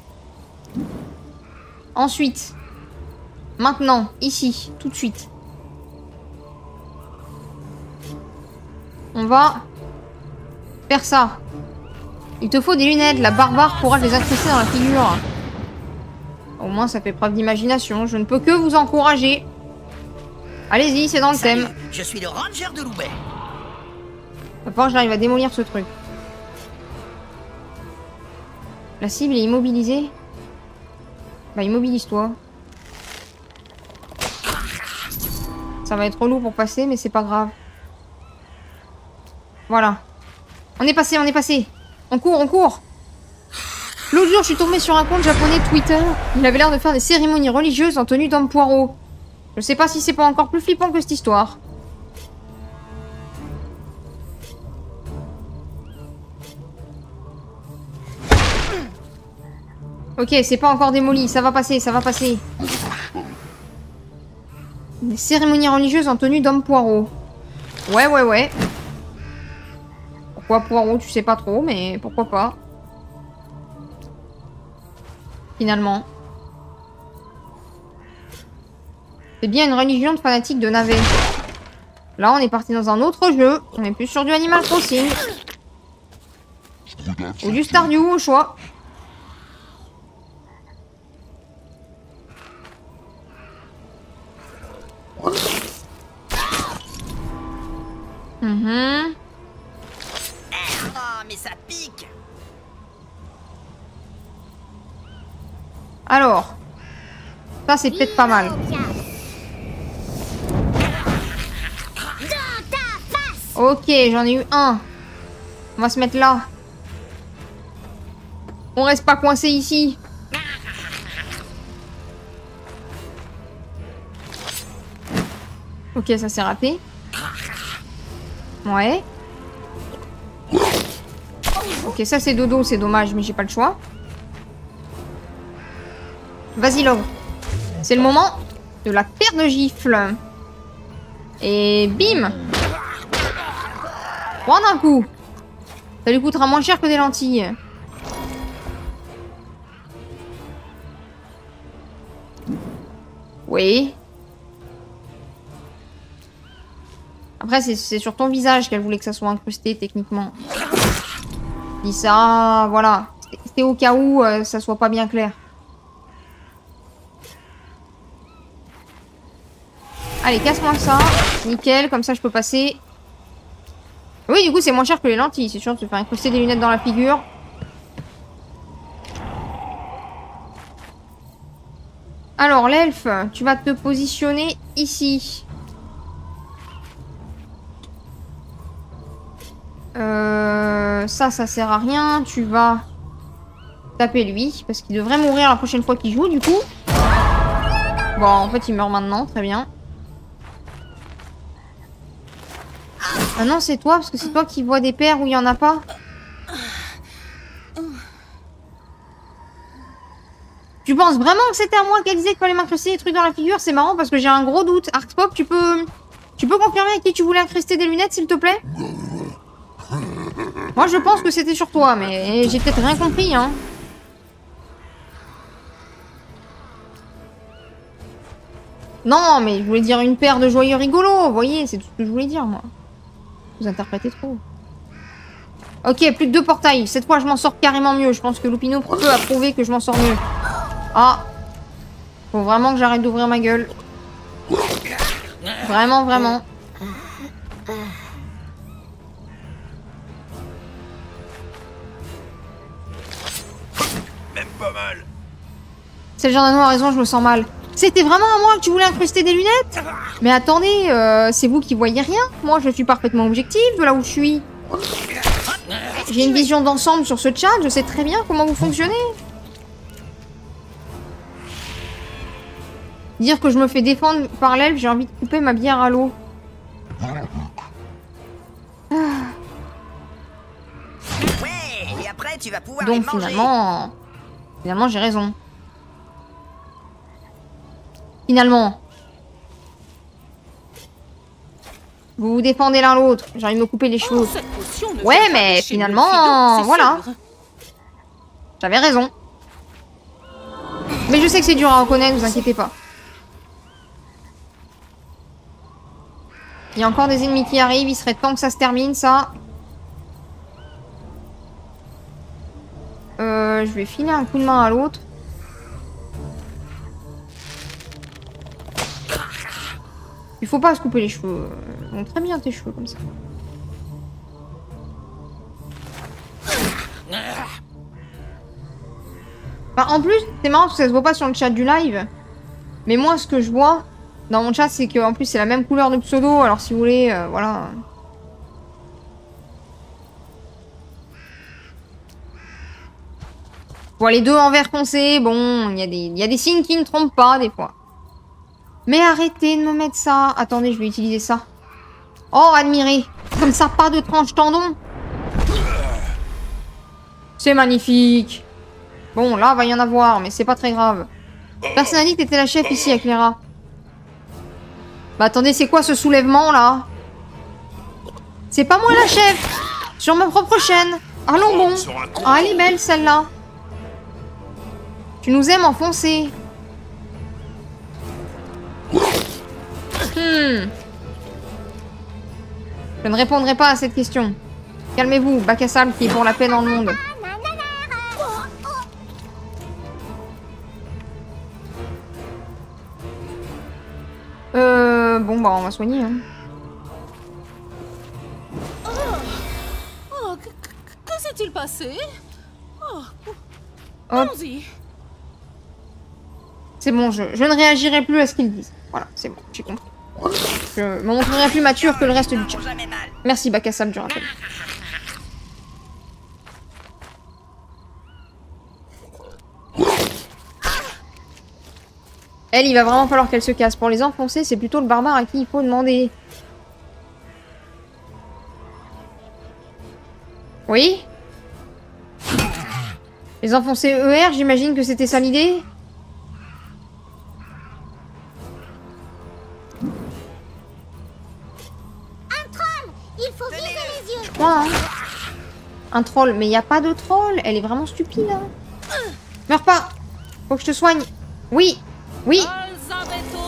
Ensuite. Maintenant. Ici. Tout de suite. On va faire ça. Il te faut des lunettes. La barbare pourra les incruster dans la figure. Au moins, ça fait preuve d'imagination. Je ne peux que vous encourager. Allez-y, c'est dans le thème. Je suis le ranger de Loubet. Va falloir que j'arrive à démolir ce truc. La cible est immobilisée. Bah, immobilise-toi. Ça va être relou pour passer, mais c'est pas grave. Voilà. On est passé, on est passé. On court, on court. L'autre jour, je suis tombée sur un compte japonais Twitter. Il avait l'air de faire des cérémonies religieuses en tenue d'homme poireau. Je sais pas si c'est pas encore plus flippant que cette histoire. Ok, c'est pas encore démoli, ça va passer, ça va passer. Des cérémonies religieuses en tenue d'homme poireau. Ouais, ouais, ouais. Pourquoi poireau, tu sais pas trop, mais pourquoi pas. Finalement. C'est bien une religion de fanatiques de navets. Là, on est parti dans un autre jeu. On est plus sur du Animal Crossing. Ou du Stardew, au choix. Ah, mais ça pique. Alors. Ça, c'est peut-être pas mal. Ok, j'en ai eu un. On va se mettre là. On reste pas coincé ici. Ok, ça s'est raté. Ouais. Ok, ça c'est dodo, c'est dommage, mais j'ai pas le choix. Vas-y, l'ogre. C'est le moment de la paire de gifles. Et bim! Prends d'un coup. Ça lui coûtera moins cher que des lentilles. Oui. Après, c'est sur ton visage qu'elle voulait que ça soit incrusté, techniquement. Dis ça, voilà. C'était au cas où ça soit pas bien clair. Allez, casse-moi ça. Nickel, comme ça je peux passer. Oui, du coup, c'est moins cher que les lentilles. C'est sûr de se faire incruster des lunettes dans la figure. Alors, l'elfe, tu vas te positionner ici. Ça sert à rien. Tu vas taper lui, parce qu'il devrait mourir la prochaine fois qu'il joue, du coup. Bon, en fait, il meurt maintenant. Très bien. Ah non, c'est toi, parce que c'est toi qui vois des paires où il n'y en a pas. Tu penses vraiment que c'était à moi qu'elle disait qu'il fallait m'incruster des trucs dans la figure? C'est marrant parce que j'ai un gros doute. Arxpop, tu peux confirmer à qui tu voulais incruster des lunettes, s'il te plaît? Moi, je pense que c'était sur toi, mais j'ai peut-être rien compris, hein. Non, mais je voulais dire une paire de joyeux rigolos, vous voyez, c'est tout ce que je voulais dire, moi. Vous interprétez trop. Ok, plus de 2 portails. Cette fois, je m'en sors carrément mieux. Je pense que Loupino peut approuver que je m'en sors mieux. Ah. Faut vraiment que j'arrête d'ouvrir ma gueule. Vraiment, vraiment. Même pas mal. C'est le jardin a raison, je me sens mal. C'était vraiment à moi que tu voulais incruster des lunettes? Mais attendez, c'est vous qui voyez rien. Moi, je suis parfaitement objective de là où je suis. J'ai une vision d'ensemble sur ce chat, je sais très bien comment vous fonctionnez. Dire que je me fais défendre par l'elfe, j'ai envie de couper ma bière à l'eau. Ouais, et après tu vas pouvoir Donc les manger. finalement j'ai raison. Finalement. Vous vous défendez l'un l'autre, j'ai envie de me couper les cheveux. Cette potion ne Ouais, vient pas mais de chez finalement, Mephisto, c'est voilà. sûr. J'avais raison. Mais je sais que c'est dur à reconnaître, vous inquiétez pas. Il y a encore des ennemis qui arrivent, il serait temps que ça se termine, ça. Je vais filer un coup de main à l'autre. Il faut pas se couper les cheveux. Ils vont très bien tes cheveux comme ça. Enfin, en plus, c'est marrant parce que ça se voit pas sur le chat du live. Mais moi, ce que je vois dans mon chat, c'est qu'en plus, c'est la même couleur de pseudo. Alors, si vous voulez, voilà. Bon, les deux en vert foncé, bon, il y a des signes qui ne trompent pas, des fois. Mais arrêtez de me mettre ça. Attendez, je vais utiliser ça. Oh, admirez. Comme ça, pas de tranche tendon. C'est magnifique. Bon, là, va y en avoir, mais c'est pas très grave. Personne n'a dit que t'étais la chef ici, avec les rats. Bah attendez, c'est quoi ce soulèvement, là? C'est pas moi la chef. Sur ma propre chaîne. Allons bon. Ah, elle est belle, celle-là. Tu nous aimes enfoncer. Je ne répondrai pas à cette question. Calmez-vous, bac à sable qui est pour la paix dans le monde. Bon bah on va soigner hein. Oh, que s'est-il passé? Oh, Hop. allons-y. C'est bon, je ne réagirai plus à ce qu'ils disent. Voilà, c'est bon, j'ai compris. Je me montrerai plus mature que le reste du chat. Merci bac à sable du rappel. Elle, il va vraiment falloir qu'elle se casse. Pour les enfoncer, c'est plutôt le barbare à qui il faut demander. Oui? Les enfoncer ER, j'imagine que c'était ça l'idée? Un troll! Il faut viser les yeux! Je crois, hein. Un troll. Mais il n'y a pas de troll. Elle est vraiment stupide, hein. Meurs pas! Faut que je te soigne. Oui! Oui!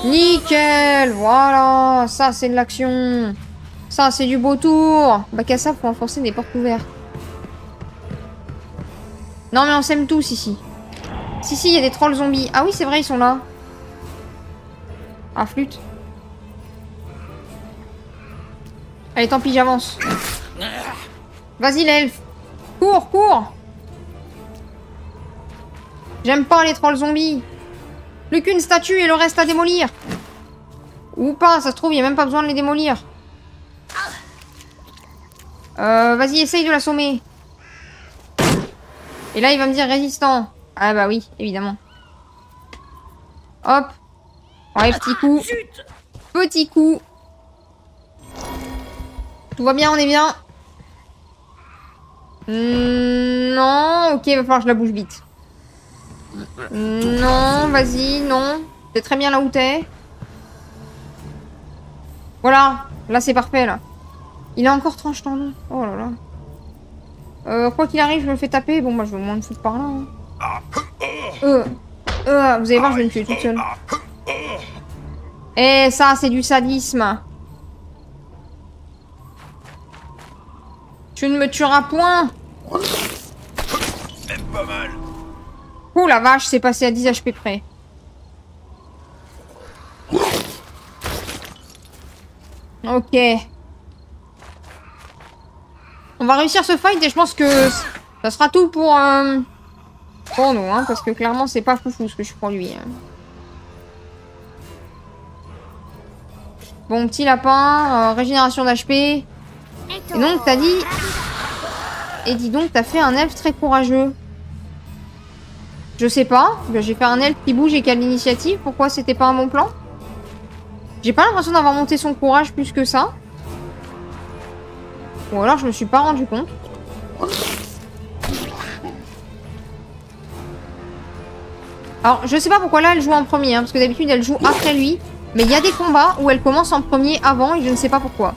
Nickel! Voilà! Ça, c'est de l'action. Ça, c'est du beau tour. Bac à ça, faut enfoncer des portes ouvertes. Non, mais on s'aime tous ici. Si, il y a des trolls zombies. Ah oui, c'est vrai, ils sont là. Ah, flûte. Allez, tant pis, j'avance. Vas-y, l'elfe. Cours, cours. J'aime pas les trolls zombies. Plus qu'une statue et le reste à démolir. Ou pas, ça se trouve, il n'y a même pas besoin de les démolir. Vas-y, essaye de l'assommer. Et là, il va me dire résistant. Ah bah oui, évidemment. Hop. Ouais, petit coup. Petit coup. Tout va bien, on est bien. Non, ok, va falloir que je la bouge vite. Non, vas-y, non. C'est très bien là où t'es. Voilà, là c'est parfait là. Il a encore tranche tendon. Oh là là. Quoi qu'il arrive, je me fais taper. Bon, moi je vais au moins me foutre par là. Hein. Vous allez voir, je vais me tuer toute seule. Et ça, c'est du sadisme. Tu ne me tueras point. Même pas mal. Oh la vache, c'est passé à 10 HP près. Ok. On va réussir ce fight et je pense que ça sera tout pour nous, hein, parce que clairement c'est pas foufou ce que je produis. Hein. Bon, petit lapin, régénération d'HP. Et donc t'as dit... Et dis donc, t'as fait un elfe très courageux. Je sais pas. J'ai fait un elfe qui bouge et qui a l'initiative. Pourquoi c'était pas un bon plan? J'ai pas l'impression d'avoir monté son courage plus que ça. Ou alors je me suis pas rendu compte. Alors, je sais pas pourquoi là elle joue en premier, hein, parce que d'habitude elle joue après lui. Mais il y a des combats où elle commence en premier avant et je ne sais pas pourquoi.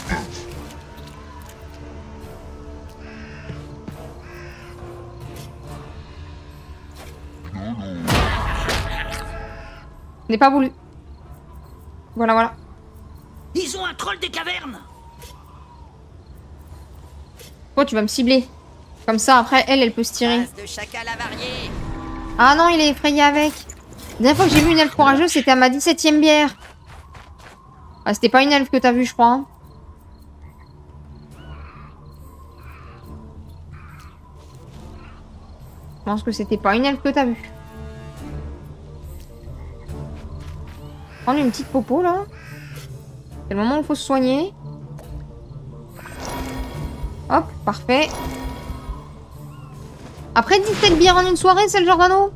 N'est pas voulu. Voilà, voilà. Ils ont un troll des cavernes. Oh, tu vas me cibler. Comme ça, après, elle peut se tirer. Race de chacal avarié. Ah non, il est effrayé avec. La dernière fois que j'ai vu une elfe courageuse, c'était à ma 17e bière. Ah, c'était pas une elfe que t'as vue, je crois. Hein. Je pense que c'était pas une elfe que t'as vue. Prendre une petite popo, là. C'est le moment où il faut se soigner. Hop, parfait. Après 17 bières en une soirée, c'est le Giordano.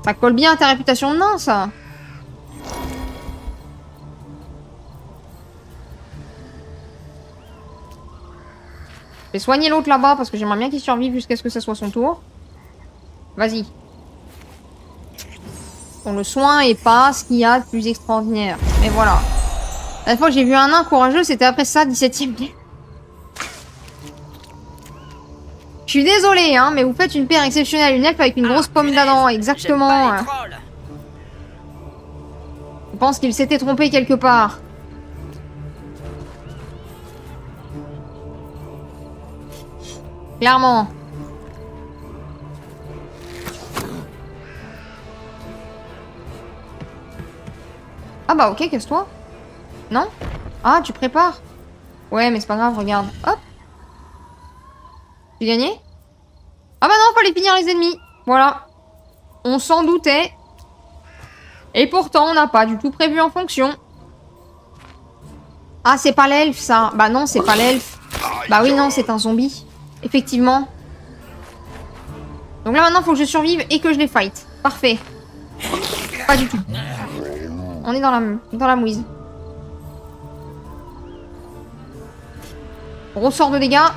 Ça colle bien à ta réputation de nain, ça. Je vais soigner l'autre là-bas parce que j'aimerais bien qu'il survive jusqu'à ce que ça soit son tour. Vas-y. Bon, le soin est pas ce qu'il y a de plus extraordinaire. Mais voilà. La dernière fois que j'ai vu un nain courageux, c'était après ça, 17ème bière. Je suis désolée, hein, mais vous faites une paire exceptionnelle. Une elfe avec une grosse pomme d'Adam, exactement. Je pense qu'il s'était trompé quelque part. Clairement. Ah bah ok, casse-toi. Non? Ah, tu prépares? Ouais, mais c'est pas grave, regarde. Hop. J'ai gagné? Ah bah non, fallait finir les ennemis. Voilà. On s'en doutait. Et pourtant, on n'a pas du tout prévu en fonction. Ah, c'est pas l'elfe, ça. Bah non, c'est pas l'elfe. Bah oui, non, c'est un zombie. Effectivement. Donc là, maintenant, faut que je survive et que je les fight. Parfait. Pas du tout. On est dans la mouise. Gros sort de dégâts.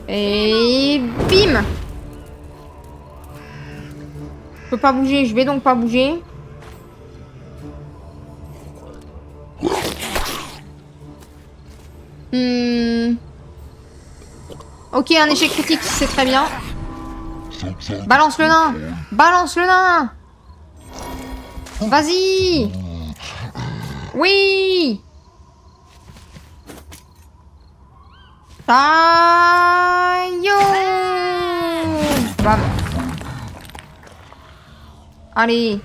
Et bim! Je peux pas bouger, je vais donc pas bouger. Ok, un échec critique, c'est très bien. Balance le nain! Balance le nain! Vas-y! Oui! Taillon! Bam. Allez.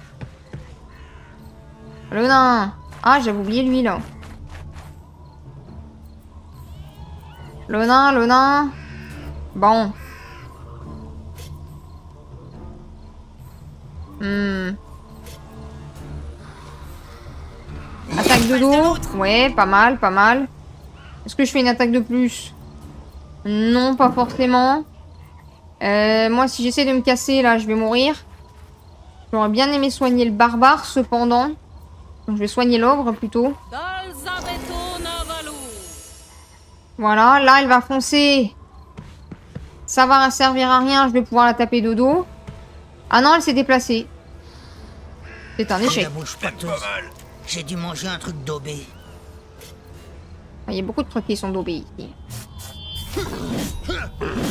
Le nain. Ah, j'avais oublié lui, là. Le nain. Bon. Attaque de dos. Ouais, pas mal, pas mal. Est-ce que je fais une attaque de plus? Non, pas forcément. Moi, si j'essaie de me casser, là, je vais mourir. J'aurais bien aimé soigner le barbare, cependant. Donc, je vais soigner l'ogre, plutôt. Voilà, là, elle va foncer. Ça va servir à rien, je vais pouvoir la taper de dos. Ah non, elle s'est déplacée. C'est un échec. J'ai dû manger un truc daubé. Il y a beaucoup de trucs qui sont daubés ici.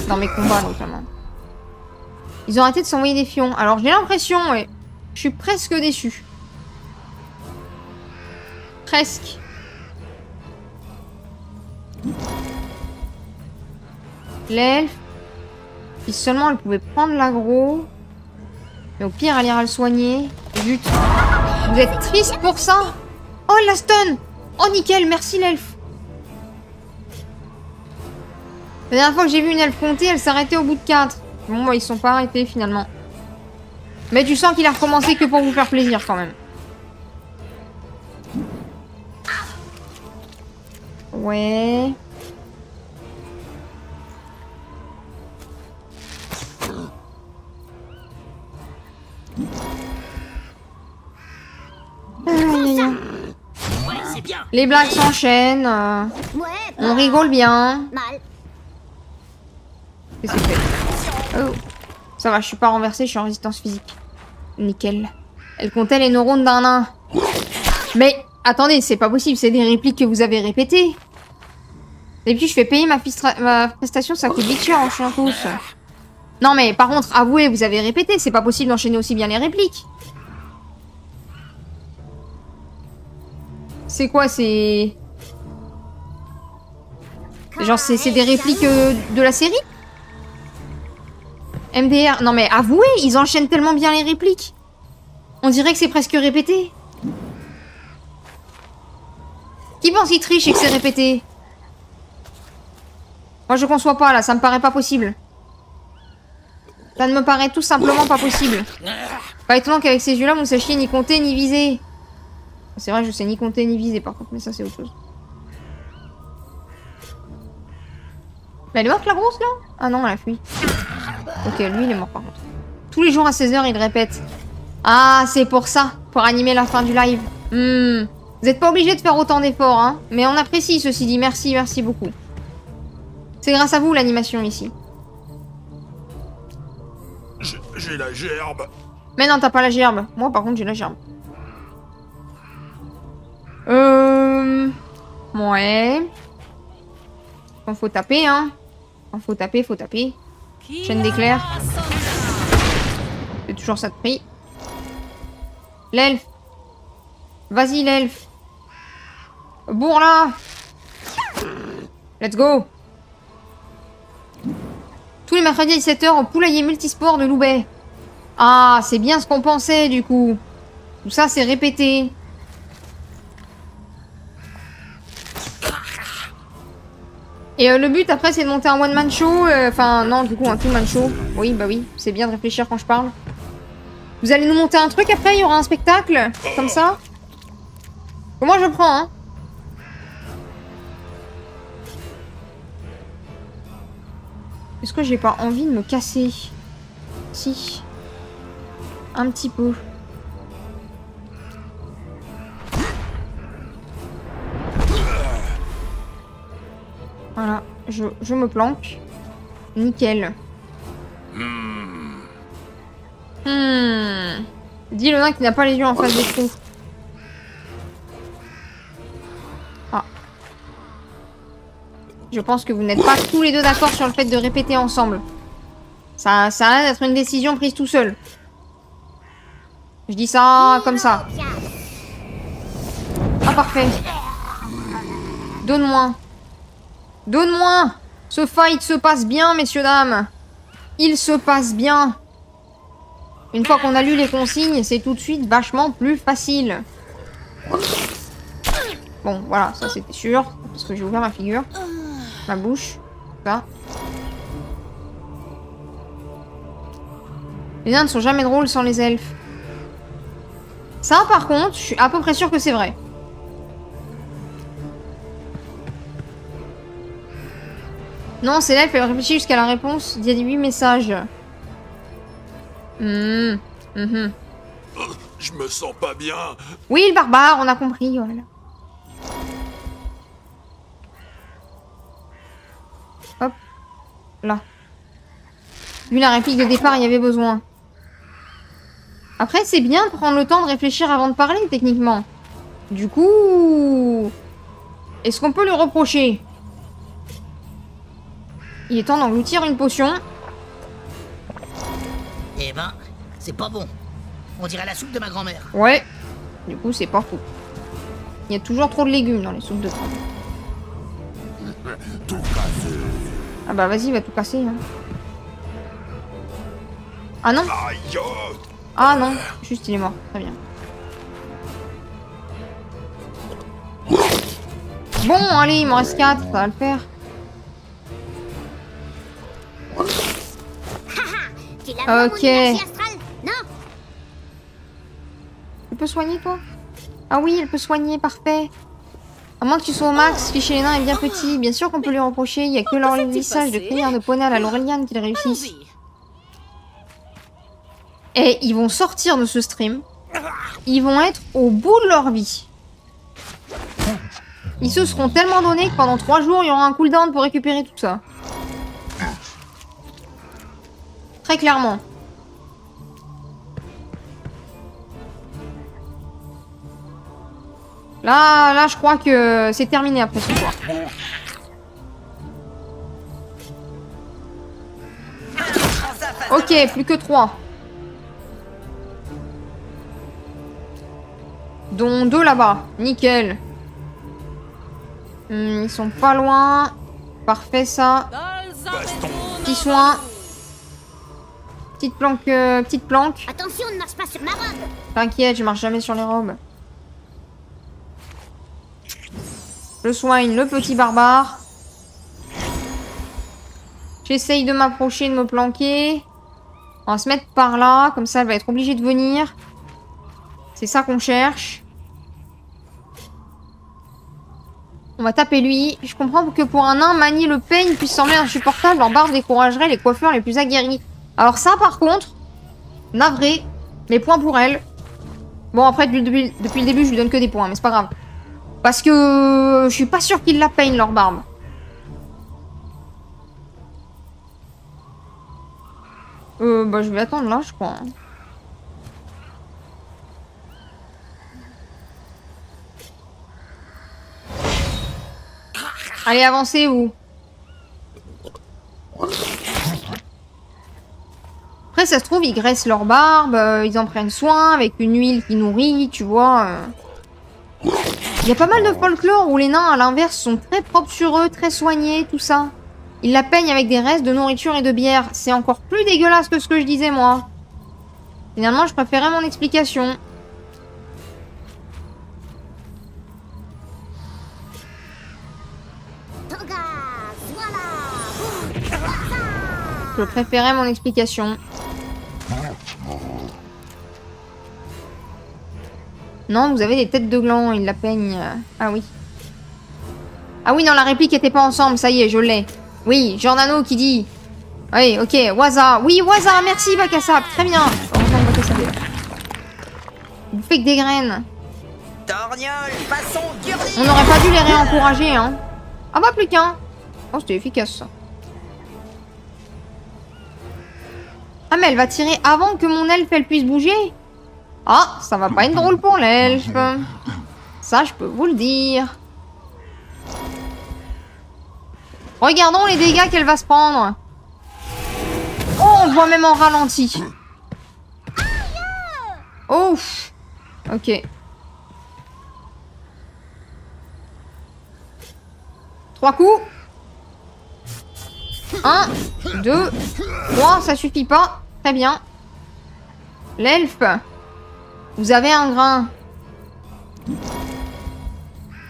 Dans mes combats, notamment. Ils ont arrêté de s'envoyer des fions. Alors, j'ai l'impression, ouais. Je suis presque déçue. Presque. L'elfe. Si seulement elle pouvait prendre l'aggro. Mais au pire, elle ira le soigner. Zut. Vous êtes triste pour ça? Oh, la stun! Oh, nickel, merci l'elfe. La dernière fois que j'ai vu une elfe compter, elle s'arrêtait au bout de 4. Bon, bah, ils sont pas arrêtés finalement. Mais tu sens qu'il a recommencé que pour vous faire plaisir quand même. Ouais. bien. Les blagues s'enchaînent. Ouais, On rigole bien. mal. Qu'est-ce que c'est fait? Oh. Ça va, je suis pas renversée, je suis en résistance physique. Nickel. Elle comptait les neurones d'un nain. Mais attendez, c'est pas possible, c'est des répliques que vous avez répétées. Et puis je fais payer ma prestation, ça coûte vite cher en chien tous. Non mais par contre, avouez, vous avez répété, c'est pas possible d'enchaîner aussi bien les répliques. C'est quoi, c'est... Genre c'est des répliques de la série? MDR, non mais avouez, ils enchaînent tellement bien les répliques. On dirait que c'est presque répété. Qui pense qu'il triche et que c'est répété? Moi je conçois pas là, ça me paraît pas possible. Ça ne me paraît tout simplement pas possible. Pas étonnant qu'avec ces yeux-là, vous ne sachiez ni compter ni viser. C'est vrai, je sais ni compter ni viser par contre, mais ça c'est autre chose. Mais elle est morte la grosse là? Ah non, elle a fui. Ok, lui il est mort par contre. Tous les jours à 16h, il répète. Ah, c'est pour ça, pour animer la fin du live. Vous n'êtes pas obligé de faire autant d'efforts, hein. Mais on apprécie ceci dit, merci, merci beaucoup. C'est grâce à vous l'animation ici. J'ai la gerbe. Mais non, t'as pas la gerbe. Moi par contre j'ai la gerbe. Ouais. Quand faut taper, hein. Quand faut taper, faut taper. Chaîne d'éclair. C'est toujours ça de prix. L'elfe. Vas-y l'elfe. Bourre là. Let's go. Tous les mercredis à 17h au poulailler multisport de Loubet. Ah, c'est bien ce qu'on pensait du coup. Tout ça c'est répété. Et le but après c'est de monter un one-man show. Enfin non du coup un two-man show. Oui bah oui, c'est bien de réfléchir quand je parle. Vous allez nous monter un truc après, il y aura un spectacle. Comme ça. Moi je prends hein. Est-ce que j'ai pas envie de me casser? Si. Un petit peu. Voilà, je me planque. Nickel. Dis le nain qui n'a pas les yeux en face des trous. Ah. Je pense que vous n'êtes pas tous les deux d'accord sur le fait de répéter ensemble. Ça a l'air d'être une décision prise tout seul. Je dis ça comme ça. Ah parfait. Donne-moi. Donne-moi. Ce fight se passe bien, messieurs, dames. Il se passe bien. Une fois qu'on a lu les consignes, c'est tout de suite vachement plus facile. Bon, voilà, ça c'était sûr. Parce que j'ai ouvert ma figure. Ma bouche. Ça. Les nains ne sont jamais drôles sans les elfes. Ça, par contre, je suis à peu près sûre que c'est vrai. Non, c'est l'elfe, elle réfléchit jusqu'à la réponse d'il y a 8 messages. Je me sens pas bien. Oui, le barbare, on a compris, voilà. Hop. Là. Vu la réplique de départ, il y avait besoin. Après, c'est bien de prendre le temps de réfléchir avant de parler, techniquement. Du coup... Est-ce qu'on peut lui reprocher? Il est temps d'engloutir une potion. Eh ben, c'est pas bon. On dirait la soupe de ma grand-mère. Ouais. Du coup, c'est pas fou. Il y a toujours trop de légumes dans les soupes de trempe. Tout cassé. Ah bah vas-y, va tout casser. Hein. Ah non? Aïe. Ah non, juste il est mort. Très bien. Bon, allez, il m'en reste 4, ça va le faire. Ok. Non. Tu peux soigner, toi? Ah oui, elle peut soigner, parfait. À moins que tu sois au max, Fiché les nains est bien petit. Bien sûr qu'on peut lui reprocher, il n'y a que leur lissage de crinière de poney à la Laureliane qu'il réussisse. Et ils vont sortir de ce stream. Ils vont être au bout de leur vie. Ils se seront tellement donnés que pendant 3 jours, il y aura un cooldown pour récupérer tout ça. Très clairement. Là, je crois que c'est terminé après ce soir. Ok, plus que 3. Dont 2 là-bas. Nickel. Ils sont pas loin. Parfait, ça. Petit soin. Petite planque. Attention, ne marche pas sur ma robe. T'inquiète, je marche jamais sur les robes. Je soigne le petit barbare. J'essaye de m'approcher, de me planquer. On va se mettre par là, comme ça elle va être obligée de venir. C'est ça qu'on cherche. On va taper lui. Je comprends que pour un nain, manier le peigne puisse sembler insupportable. Leur barbe découragerait les coiffeurs les plus aguerris. Alors ça, par contre, navré, les points pour elle. Bon, après, depuis le début, je lui donne que des points, mais c'est pas grave. Parce que je suis pas sûre qu'ils la peignent, leur barbe. Bah, je vais attendre là, je crois. Allez, avancez, vous. Après, ça se trouve, ils graissent leur barbe, ils en prennent soin avec une huile qui nourrit, tu vois. Il y a pas mal de folklore où les nains, à l'inverse, sont très propres sur eux, très soignés, tout ça. Ils la peignent avec des restes de nourriture et de bière. C'est encore plus dégueulasse que ce que je disais, moi. Finalement, je préférais mon explication. Je préférais mon explication. Non, vous avez des têtes de gland, ils la peignent. Ah oui. Ah oui, non, la réplique était pas ensemble, ça y est, je l'ai. Oui, Giordano qui dit. Oui, ok, Waza. Oui, Waza, merci Bakassap, très bien. Vous faites que des graines. Torgnole, façon Gurny. On n'aurait pas dû les réencourager, hein. Ah bah, plus qu'un. Oh, c'était efficace, ça. Ah, mais elle va tirer avant que mon elfe, elle puisse bouger. Ah, ça va pas être drôle pour l'elfe. Ça, je peux vous le dire. Regardons les dégâts qu'elle va se prendre. Oh, on voit même en ralenti. Oh. Ok. 3 coups. 1, 2, 3, ça suffit pas. Très bien. L'elfe. Vous avez un grain.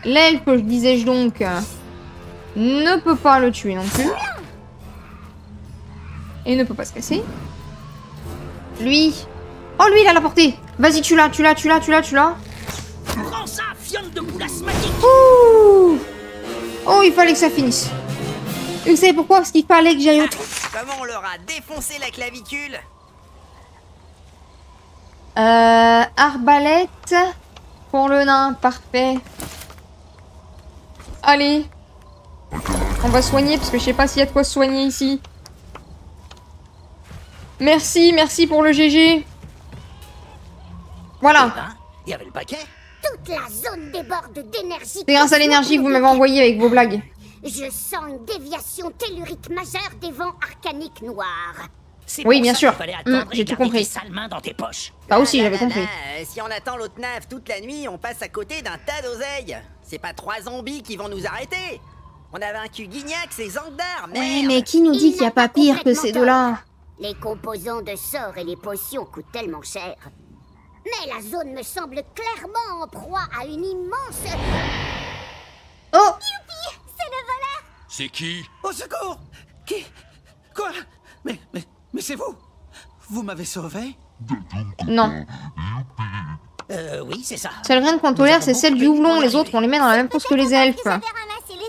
L'elfe, je disais-je donc, ne peut pas le tuer non plus. Et ne peut pas se casser. Lui. Oh, lui, il a la portée. Vas-y, tue-la, tue-la, tue-la, tue-la, tue-la. Prends ça, fiole de boule asthmatique. Ouh. Oh, il fallait que ça finisse. Et vous savez pourquoi? Parce qu'il fallait que j'aille au trou. Comment on leur a défoncé la clavicule? Arbalète pour le nain, parfait. Allez. On va soigner parce que je sais pas s'il y a de quoi se soigner ici. Merci, merci pour le GG. Voilà. Il y avait le paquet. Toute la zone déborde d'énergie. C'est grâce à l'énergie que vous m'avez envoyée avec vos blagues. Je sens une déviation tellurique majeure des vents arcaniques noirs. Oui, bien sûr. J'ai tout compris. Sale main dans tes poches. Ça aussi, j'avais compris. Si on attend l'autre nave toute la nuit, on passe à côté d'un tas d'oseilles. C'est pas 3 zombies qui vont nous arrêter. On a vaincu Guignac et Zangdar, merde. Ouais, mais qui nous dit qu'il n'y a pas pire que ces deux-là? Les composants de sorts et les potions coûtent tellement cher. Mais la zone me semble clairement en proie à une immense... Oh! Youpi! C'est le voleur! C'est qui? Au secours! Qui? Quoi? Mais c'est vous? Vous m'avez sauvé? Non. Oui, c'est ça. Seule graine qu'on tolère, c'est celle du houblon. Les autres, on les met dans la même fosse que les elfes.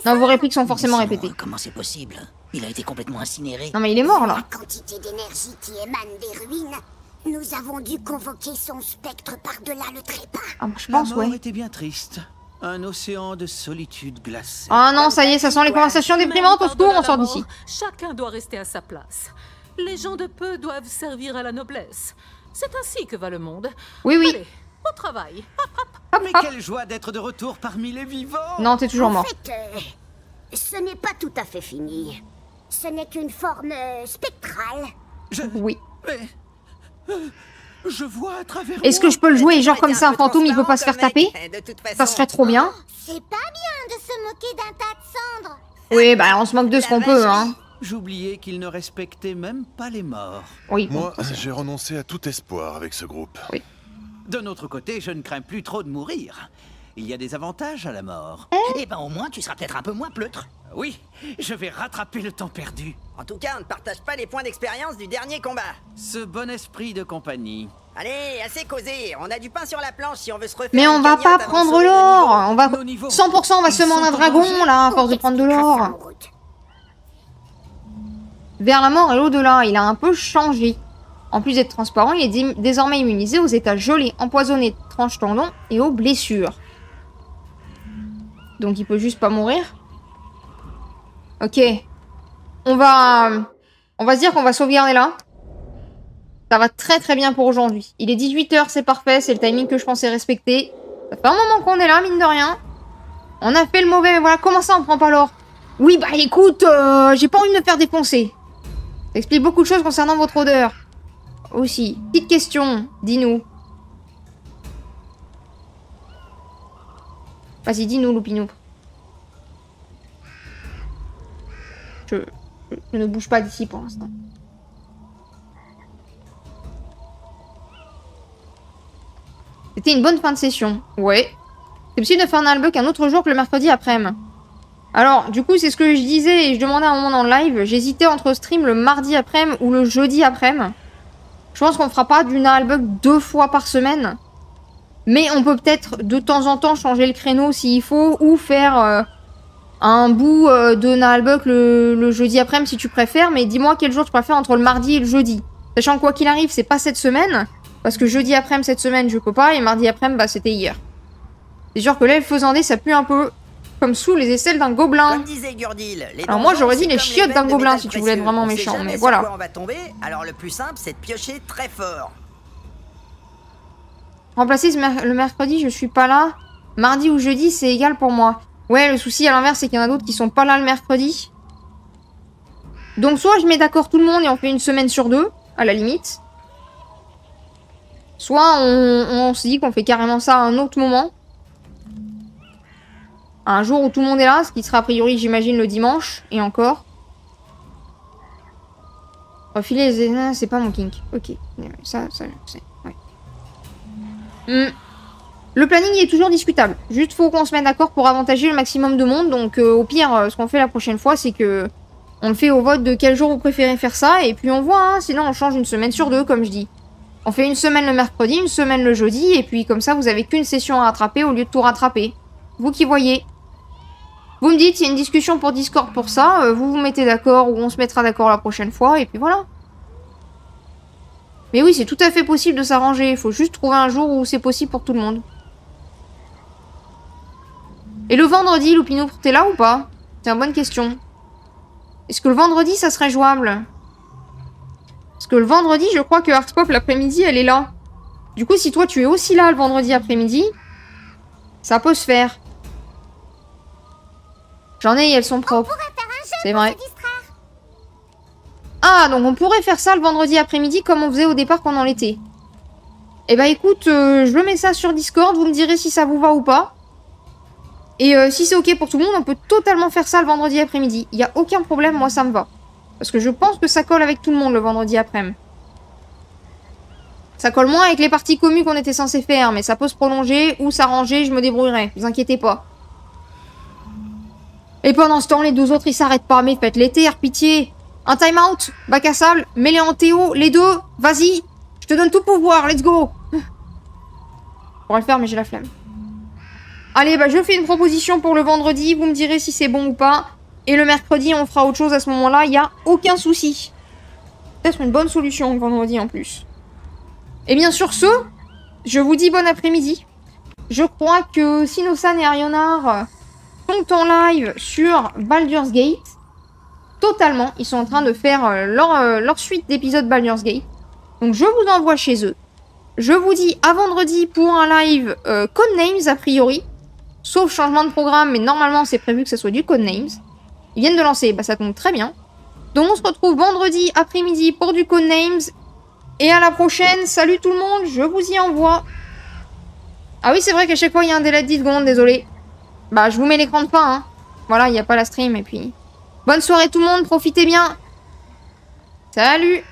Non, vos répliques sont forcément répétées. Comment c'est possible? Il a été complètement incinéré. Non, mais il est mort, là. La quantité d'énergie qui émane des ruines, nous avons dû convoquer son spectre par-delà le trépas. Ah, bah, je La pense, mort ouais. était bien triste. Un océan de solitude glacée. Ah non, ça y est, ça sent les conversations déprimantes. Au secours, on sort d'ici. Chacun doit rester à sa place. Les gens de peu doivent servir à la noblesse. C'est ainsi que va le monde. Oui, oui. Allez, au travail. Mais quelle joie d'être de retour parmi les vivants. Non, t'es toujours mort. En fait, ce n'est pas tout à fait fini. Ce n'est qu'une forme spectrale. Oui. Mais... je vois à travers Est-ce que je peux le jouer genre comme ça, un fantôme, il peut pas se faire taper? Ça serait trop bien. C'est pas bien de se moquer d'un tas de cendres. Oui, bah on se moque de ce qu'on peut, hein. J'oubliais qu'ils ne respectaient même pas les morts. Oui. Moi, j'ai renoncé à tout espoir avec ce groupe. Oui. De notre côté, je ne crains plus trop de mourir. Il y a des avantages à la mort. Eh ben au moins, tu seras peut-être un peu moins pleutre. Oui, je vais rattraper le temps perdu. En tout cas, on ne partage pas les points d'expérience du dernier combat. Ce bon esprit de compagnie. Allez, assez causé. On a du pain sur la planche si on veut se refaire. Mais on une va cagnotte pas avant prendre de sauver le l'or. niveau. On va Nos niveaux. 100%, on va se demander un dragon là, à force de prendre de l'or. Vers la mort et l'au-delà, il a un peu changé. En plus d'être transparent, il est désormais immunisé aux états gelés, empoisonnés, tranche-tendons et aux blessures. Donc il peut juste pas mourir. Ok. On va se dire qu'on va sauvegarder là. Ça va très très bien pour aujourd'hui. Il est 18 h, c'est parfait, c'est le timing que je pensais respecter. Ça fait un moment qu'on est là, mine de rien. On a fait le mauvais, mais voilà, comment ça on prend pas l'or? Oui, bah écoute, j'ai pas envie de me faire défoncer. Ça explique beaucoup de choses concernant votre odeur. Aussi. Petite question, dis-nous. Vas-y, dis-nous, Loupinou. Je ne bouge pas d'ici pour l'instant. C'était une bonne fin de session. Ouais. C'est possible de faire un albuck un autre jour que le mercredi après-midi. Alors, du coup, c'est ce que je disais et je demandais à un moment dans le live. J'hésitais entre stream le mardi après-midi ou le jeudi après-midi. Je pense qu'on fera pas du Naalbuck 2 fois par semaine. Mais on peut peut-être de temps en temps changer le créneau s'il faut. Ou faire un bout de Naalbuck le jeudi après-midi si tu préfères. Mais dis-moi quel jour tu préfères entre le mardi et le jeudi. Sachant que quoi qu'il arrive, c'est pas cette semaine. Parce que jeudi après-midi cette semaine, je peux pas. Et mardi après-midi, bah c'était hier. C'est sûr que là, le faisandé, ça pue un peu. Comme sous les aisselles d'un gobelin. Comme disait Gurdil, les Alors moi, donjons, j'aurais dit c'est les comme chiottes d'un veines de gobelin métal si tu voulais être précieux. vraiment On sait méchant. jamais Mais sur voilà. quoi on va tomber, alors le plus simple, c'est de piocher très fort. Remplacer le mercredi, je suis pas là. Mardi ou jeudi, c'est égal pour moi. Ouais, le souci à l'inverse, c'est qu'il y en a d'autres qui sont pas là le mercredi. Donc soit je mets d'accord tout le monde et on fait une semaine sur 2, à la limite. Soit on se dit qu'on fait carrément ça à un autre moment. Un jour où tout le monde est là, ce qui sera a priori, j'imagine, le dimanche. Et encore. Refiler les... c'est pas mon kink. Ok. Ça, je sais. Ouais. Le planning est toujours discutable. Juste faut qu'on se mette d'accord pour avantager le maximum de monde. Donc au pire, ce qu'on fait la prochaine fois, c'est que on le fait au vote de quel jour vous préférez faire ça. Et puis on voit, hein, sinon on change une semaine sur 2, comme je dis. On fait une semaine le mercredi, une semaine le jeudi. Et puis comme ça, vous avez qu'une session à rattraper au lieu de tout rattraper. Vous qui voyez. Vous me dites, il y a une discussion pour Discord pour ça. Vous vous mettez d'accord ou on se mettra d'accord la prochaine fois. Et puis voilà. Mais oui, c'est tout à fait possible de s'arranger. Il faut juste trouver un jour où c'est possible pour tout le monde. Et le vendredi, Loupinou, t'es là ou pas? C'est une bonne question. Est-ce que le vendredi, ça serait jouable? Parce que le vendredi, je crois que Artpop, l'après-midi, elle est là. Du coup, si toi, tu es aussi là le vendredi après-midi, ça peut se faire. J'en ai et elles sont propres. C'est vrai. Ah, donc on pourrait faire ça le vendredi après-midi comme on faisait au départ pendant l'été. Eh bah écoute, je mets ça sur Discord, vous me direz si ça vous va ou pas. Et si c'est ok pour tout le monde, on peut totalement faire ça le vendredi après-midi. Il n'y a aucun problème, moi ça me va. Parce que je pense que ça colle avec tout le monde le vendredi après-midi. Ça colle moins avec les parties communes qu'on était censé faire, mais ça peut se prolonger ou s'arranger, je me débrouillerai, vous inquiétez pas. Et pendant ce temps, les deux autres ils s'arrêtent pas, mais faites-les taire, pitié. Un time out, bac à sable, mets-les en Théo, les deux, vas-y. Je te donne tout pouvoir, let's go. Je pourrais le faire, mais j'ai la flemme. Allez, bah je fais une proposition pour le vendredi, vous me direz si c'est bon ou pas. Et le mercredi, on fera autre chose à ce moment-là, il n'y a aucun souci. Peut-être une bonne solution le vendredi en plus. Et bien sur ce, je vous dis bon après-midi. je crois que Sinosan et Arionar sont en live sur Baldur's Gate. Totalement. Ils sont en train de faire leur suite d'épisodes Baldur's Gate. Donc je vous envoie chez eux. Je vous dis à vendredi pour un live Codenames a priori. Sauf changement de programme, mais normalement c'est prévu que ce soit du Codenames. Ils viennent de lancer, bah ça tombe très bien. Donc on se retrouve vendredi après-midi pour du Codenames. Et à la prochaine, salut tout le monde, je vous y envoie. Ah oui, c'est vrai qu'à chaque fois il y a un délai de 10 secondes, désolé. Bah je vous mets l'écran de fin, hein. Voilà, il n'y a pas la stream et puis... Bonne soirée tout le monde, profitez bien. Salut.